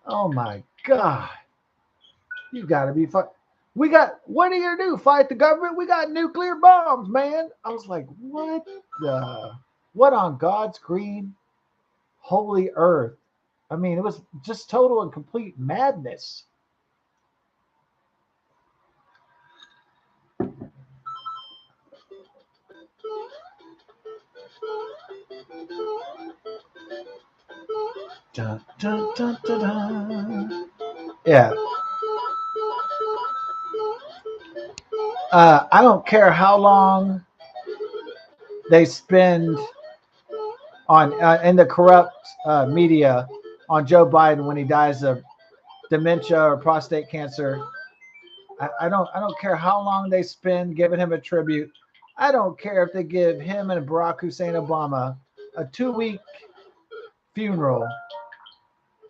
Oh my god, you got to be fuck. We got. What are you gonna do? Fight the government? We got nuclear bombs, man. I was like, "What the? What on God's green, holy earth?" I mean, it was just total and complete madness. Dun, dun, dun, dun, dun. Yeah. I don't care how long they spend on in the corrupt media on Joe Biden when he dies of dementia or prostate cancer. I don't care how long they spend giving him a tribute. I don't care if they give him and Barack Hussein Obama a 2-week funeral.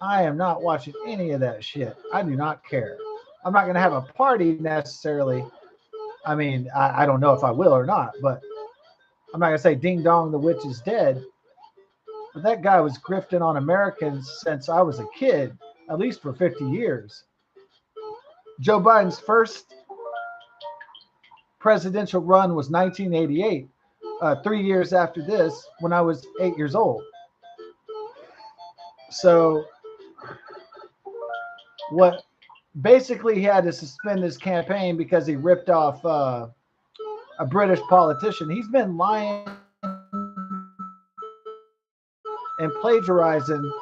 I am not watching any of that shit. I do not care. I'm not going to have a party necessarily. I mean, I don't know if I will or not, but I'm not going to say ding dong, the witch is dead. But that guy was grifting on Americans since I was a kid, at least for 50 years. Joe Biden's first presidential run was 1988, 3 years after this, when I was 8 years old. So what basically he had to suspend his campaign because he ripped off a British politician. He's been lying and plagiarizing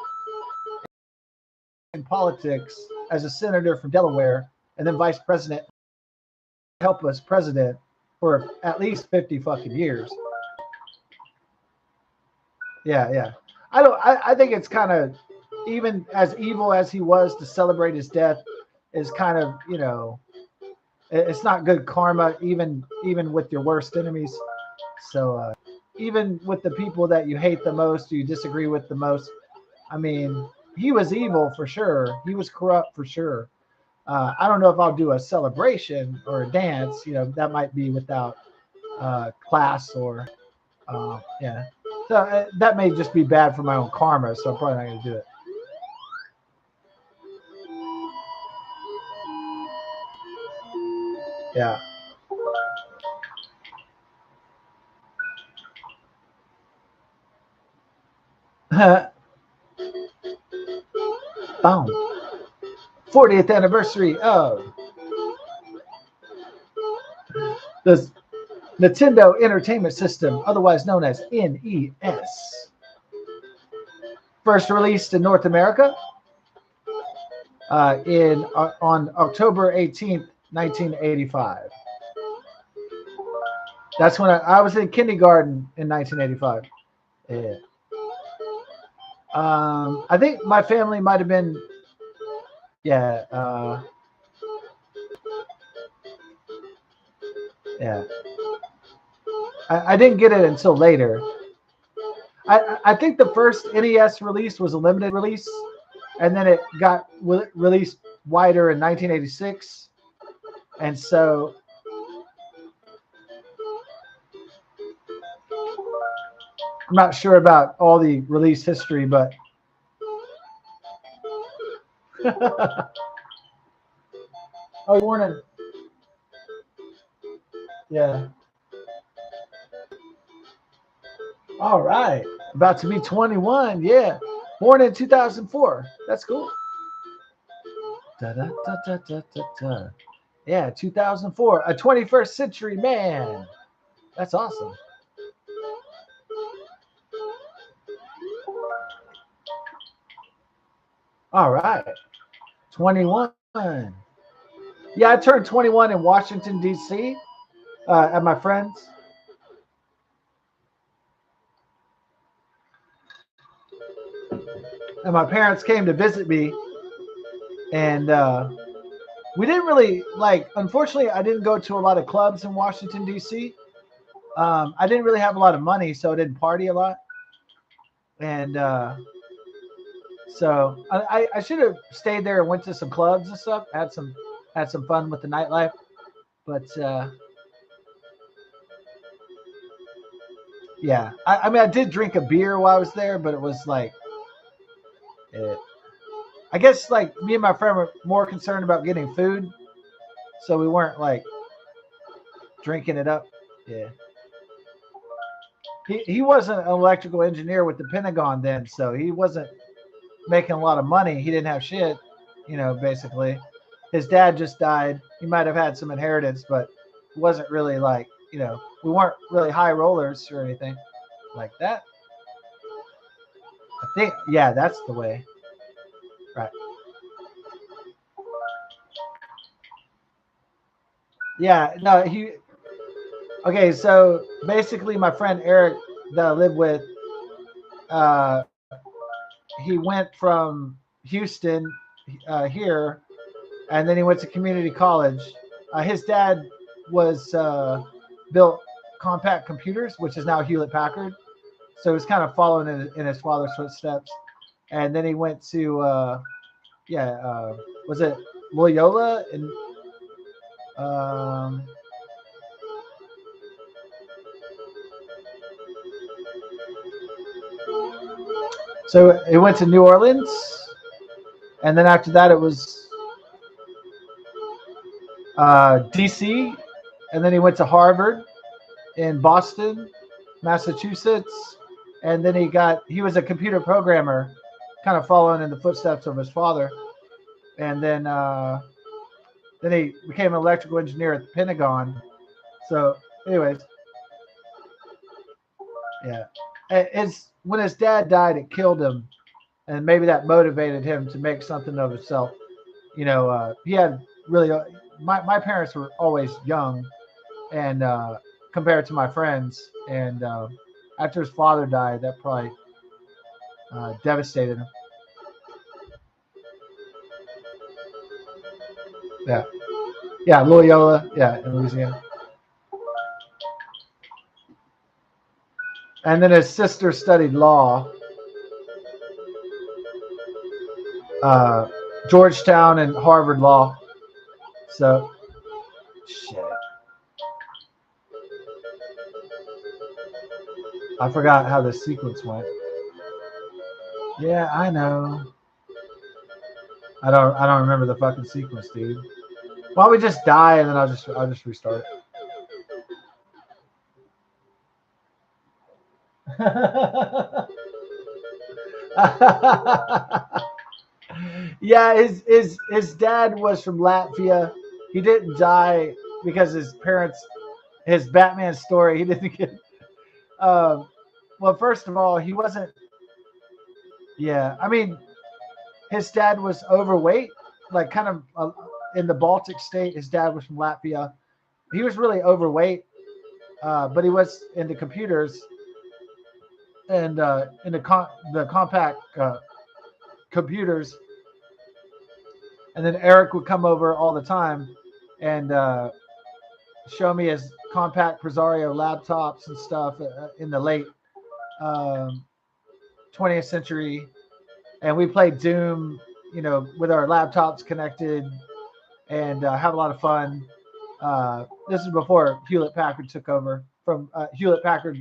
in politics as a senator from Delaware and then vice president, helpless president for at least 50 fucking years. Yeah. I think it's kind of, even as evil as he was, to celebrate his death is kind of, it's not good karma, even with your worst enemies. So even with the people that you hate the most, you disagree with the most, I mean, he was evil for sure. He was corrupt for sure. I don't know if I'll do a celebration or a dance. That might be without class or, yeah. So that may just be bad for my own karma, so I'm probably not going to do it. Yeah. Boom. 40th anniversary of the Nintendo Entertainment System, otherwise known as NES. First released in North America on October 18th, 1985. That's when I was in kindergarten in 1985. Yeah. I think my family might have been, yeah, yeah. I didn't get it until later. I think the first NES release was a limited release, and then it got released wider in 1986. And so I'm not sure about all the release history, but oh, morning. Yeah. All right. About to be 21. Yeah. Born in 2004. That's cool. Da, da, da, da, da, da, da. Yeah, 2004. A 21st century man. That's awesome. All right. 21. Yeah, I turned 21 in Washington, D.C. At my friend's. And my parents came to visit me. And we didn't really, like, unfortunately, I didn't go to a lot of clubs in Washington, D.C. I didn't really have a lot of money, so I didn't party a lot. And so I should have stayed there and went to some clubs and stuff. Had some fun with the nightlife. But yeah, I mean, I did drink a beer while I was there, but it was like, I guess like me and my friend were more concerned about getting food, so we weren't like drinking it up. Yeah, he wasn't an electrical engineer with the Pentagon then, so he wasn't making a lot of money. He didn't have shit, basically. His dad just died. He might have had some inheritance, but it wasn't really like, we weren't really high rollers or anything like that. I think, yeah, that's the way. Right. Yeah, no, okay, so basically my friend Eric that I live with, uh, he went from Houston here, and then he went to community college. His dad was built compact computers, which is now Hewlett Packard. So he was kind of following in his father's footsteps. And then he went to, was it Loyola? And um, so he went to New Orleans. And then after that, it was DC. And then he went to Harvard in Boston, Massachusetts. And then he was a computer programmer, kind of following in the footsteps of his father. And then he became an electrical engineer at the Pentagon. So, anyways, yeah, it's when his dad died, it killed him, and maybe that motivated him to make something of himself. He had really my parents were always young, and compared to my friends, and after his father died, that probably devastated him. Yeah, yeah, Loyola, yeah, in Louisiana. And then his sister studied law, uh, Georgetown and Harvard Law. So, shit. I forgot how the sequence went. Yeah, I know. I don't remember the fucking sequence, dude. Why don't we just die and then I'll just restart it. Yeah, his dad was from Latvia. He didn't die because his Batman story, he didn't get. Um, well, first of all, he wasn't. Yeah, I mean, his dad was overweight, like kind of in the Baltic state. His dad was from Latvia. He was really overweight, but he was into computers and into the compact computers. And then Eric would come over all the time and show me his compact Presario laptops and stuff in the late 20th century. And we played Doom, with our laptops connected and have a lot of fun. This is before Hewlett Packard took over. From Hewlett Packard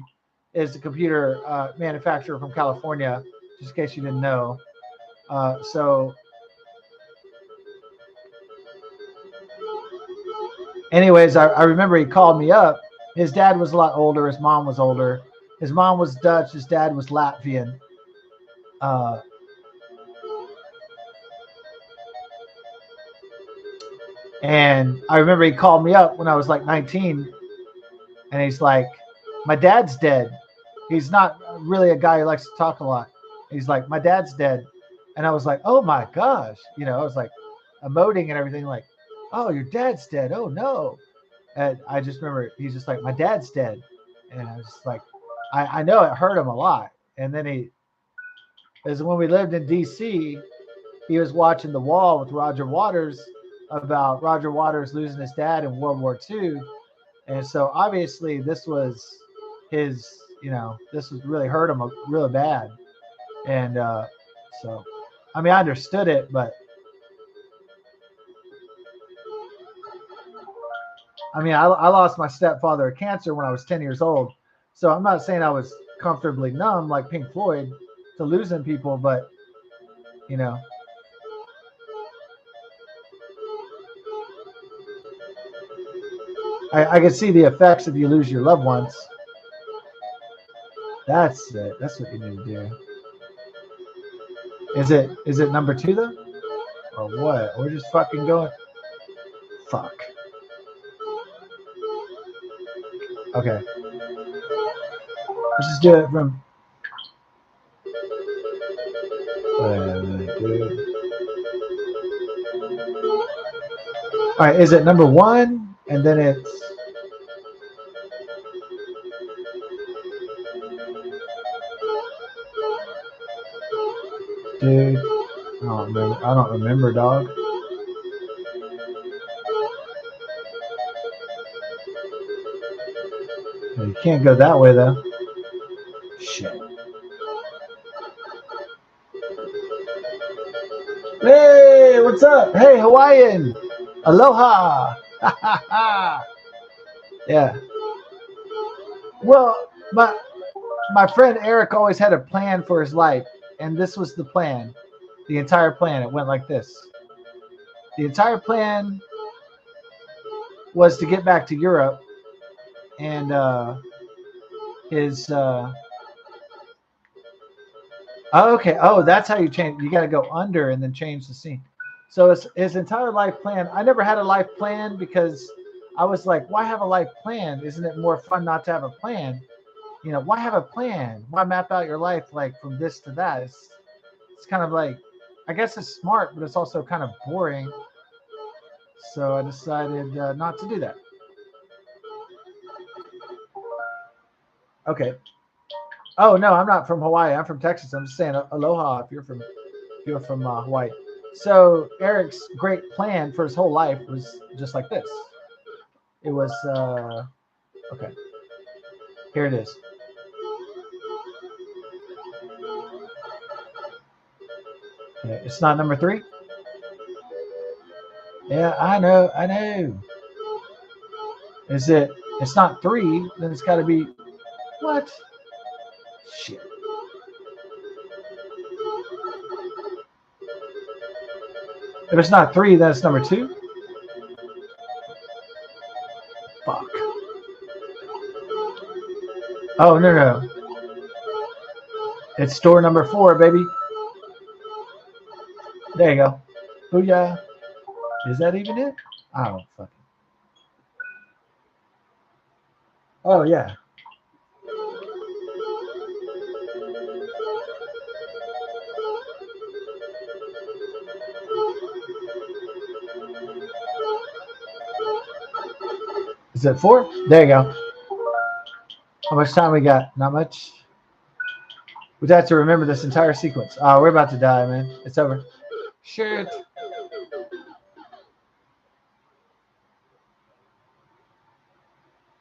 is a computer manufacturer from California, just in case you didn't know. So anyways, I remember he called me up. His dad was a lot older. His mom was older. His mom was Dutch. His dad was Latvian. And I remember he called me up when I was like 19. And he's like, my dad's dead. He's not really a guy who likes to talk a lot. He's like, my dad's dead. And I was like, oh my gosh. I was like emoting and everything like, oh, your dad's dead. Oh no. And I just remember he's just like, my dad's dead. And I was just like, I know it hurt him a lot. And then as when we lived in DC, he was watching The Wall with Roger Waters about Roger Waters losing his dad in World War II. And so obviously this was his, this was really hurt him really bad. And so, I mean, I understood it, but I mean, I lost my stepfather of cancer when I was 10 years old. So I'm not saying I was comfortably numb like Pink Floyd to losing people, but, I can see the effects if you lose your loved ones. That's it. That's what you need to do. Is it number 2 though? Or what? We're just fucking going. Fuck. Okay. Let's just do it from. Dude. All right. Is it number 1? And then it's. Dude. I don't remember, dog. You can't go that way though. Shit. Hey, what's up? Hey, Hawaiian. Aloha. Yeah. Well, my friend Eric always had a plan for his life, and this was the plan. The entire plan. It went like this. The entire plan was to get back to Europe, and his. Oh, okay. Oh, that's how you change. You got to go under and then change the scene. So his entire life plan. I never had a life plan because I was like, why have a life plan? Isn't it more fun not to have a plan? Why have a plan? Why map out your life like from this to that? It's kind of like, I guess it's smart, but it's also kind of boring. So I decided not to do that. Okay. Oh no, I'm not from Hawaii. I'm from Texas. I'm just saying aloha if you're from Hawaii. So Eric's great plan for his whole life was just like this. It was okay. Here it is. Okay, it's not number 3. Yeah, I know. Is it? It's not 3. Then it's got to be. What? Shit. If it's not 3, then it's number 2. Fuck. Oh no. It's store number 4, baby. There you go. Booyah. Is that even it? I don't fucking. Oh yeah. Is it 4? There you go. How much time we got? Not much. We'd have to remember this entire sequence. Oh, we're about to die, man. It's over. Shit.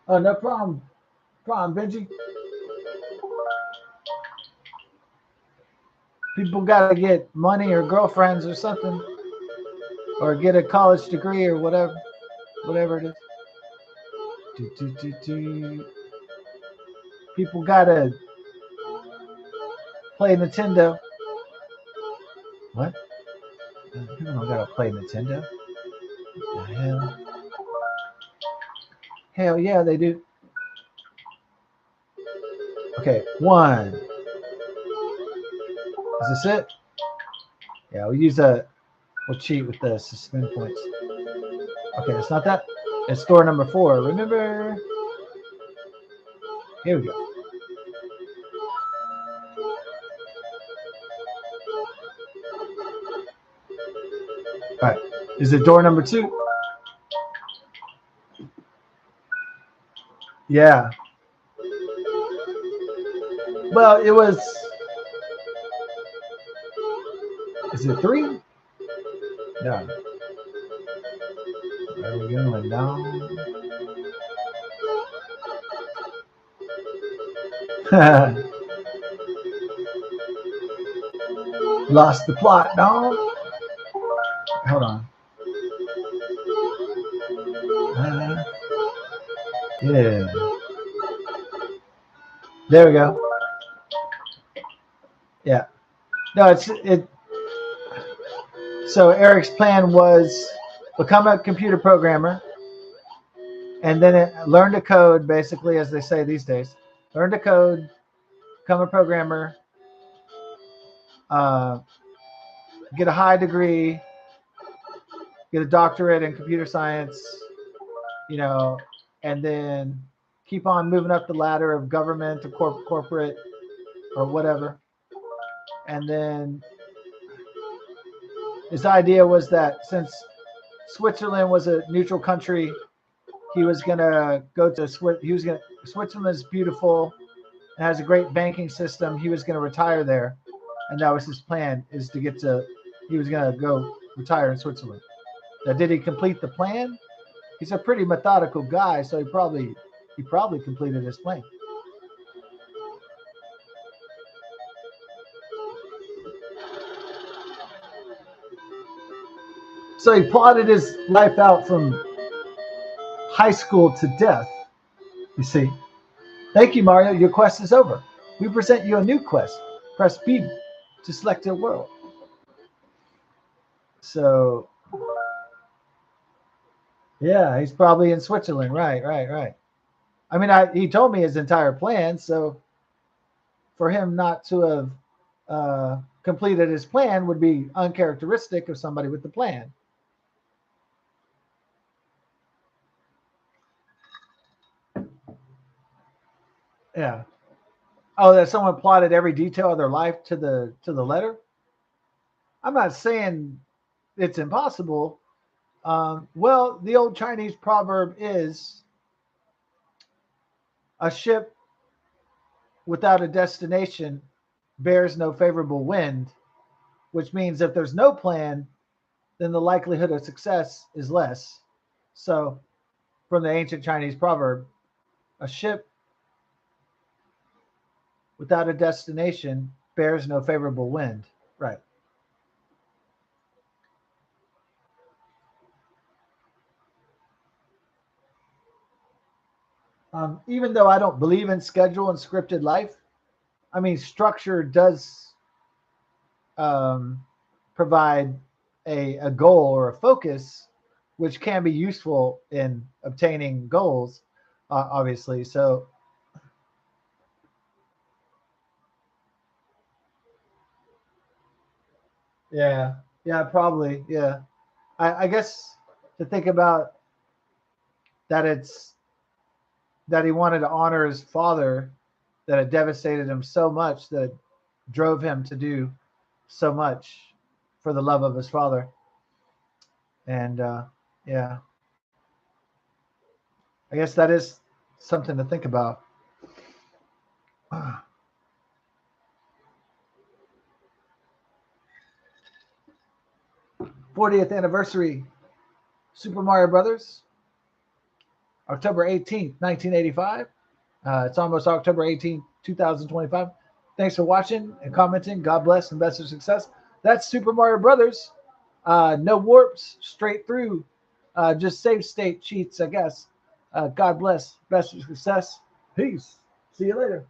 Oh, no problem. Benji. People gotta get money or girlfriends or something, or get a college degree or whatever it is. People gotta play Nintendo. What? People don't gotta play Nintendo. What the hell? Hell yeah, they do. Okay, 1. Is this it? Yeah, we'll cheat with the suspend points. Okay, it's not that. It's door number 4. Remember? Here we go. All right. Is it door number 2? Yeah. Well, it was. Is it 3? No. There we go. And down. Lost the plot, dog. Hold on. Yeah. There we go. Yeah. No, it. So Eric's plan was become a computer programmer, and then learn to code, basically, as they say these days. Learn to code, become a programmer, get a high degree, get a doctorate in computer science, and then keep on moving up the ladder of government or corporate or whatever. And then his idea was that since Switzerland was a neutral country, he was gonna go to Switzerland is beautiful and has a great banking system. He was gonna retire there, and that was his plan. He was gonna go retire in Switzerland. Now, did he complete the plan? He's a pretty methodical guy, so he probably completed his plan. So he plotted his life out from high school to death, you see. Thank you, Mario. Your quest is over. We present you a new quest. Press B to select a world. So, yeah, he's probably in Switzerland. Right. I mean, he told me his entire plan, so for him not to have completed his plan would be uncharacteristic of somebody with the plan. Yeah. Oh, that someone plotted every detail of their life to the letter. I'm not saying it's impossible. Well, the old Chinese proverb is a ship without a destination bears no favorable wind, which means if there's no plan, then the likelihood of success is less. So, from the ancient Chinese proverb, a ship without a destination bears no favorable wind. Right. Even though I don't believe in schedule and scripted life, I mean, structure does provide a goal or a focus, which can be useful in obtaining goals, obviously. So, yeah, probably, yeah. I guess to think about that, it's that he wanted to honor his father, that it devastated him so much that drove him to do so much for the love of his father. And yeah, I guess that is something to think about. 40th anniversary Super Mario Brothers, October 18th, 1985. It's almost October 18th, 2025. Thanks for watching and commenting. God bless and best of success. That's Super Mario Brothers. No warps, straight through. Just save state cheats, I guess. God bless, best of success. Peace. See you later.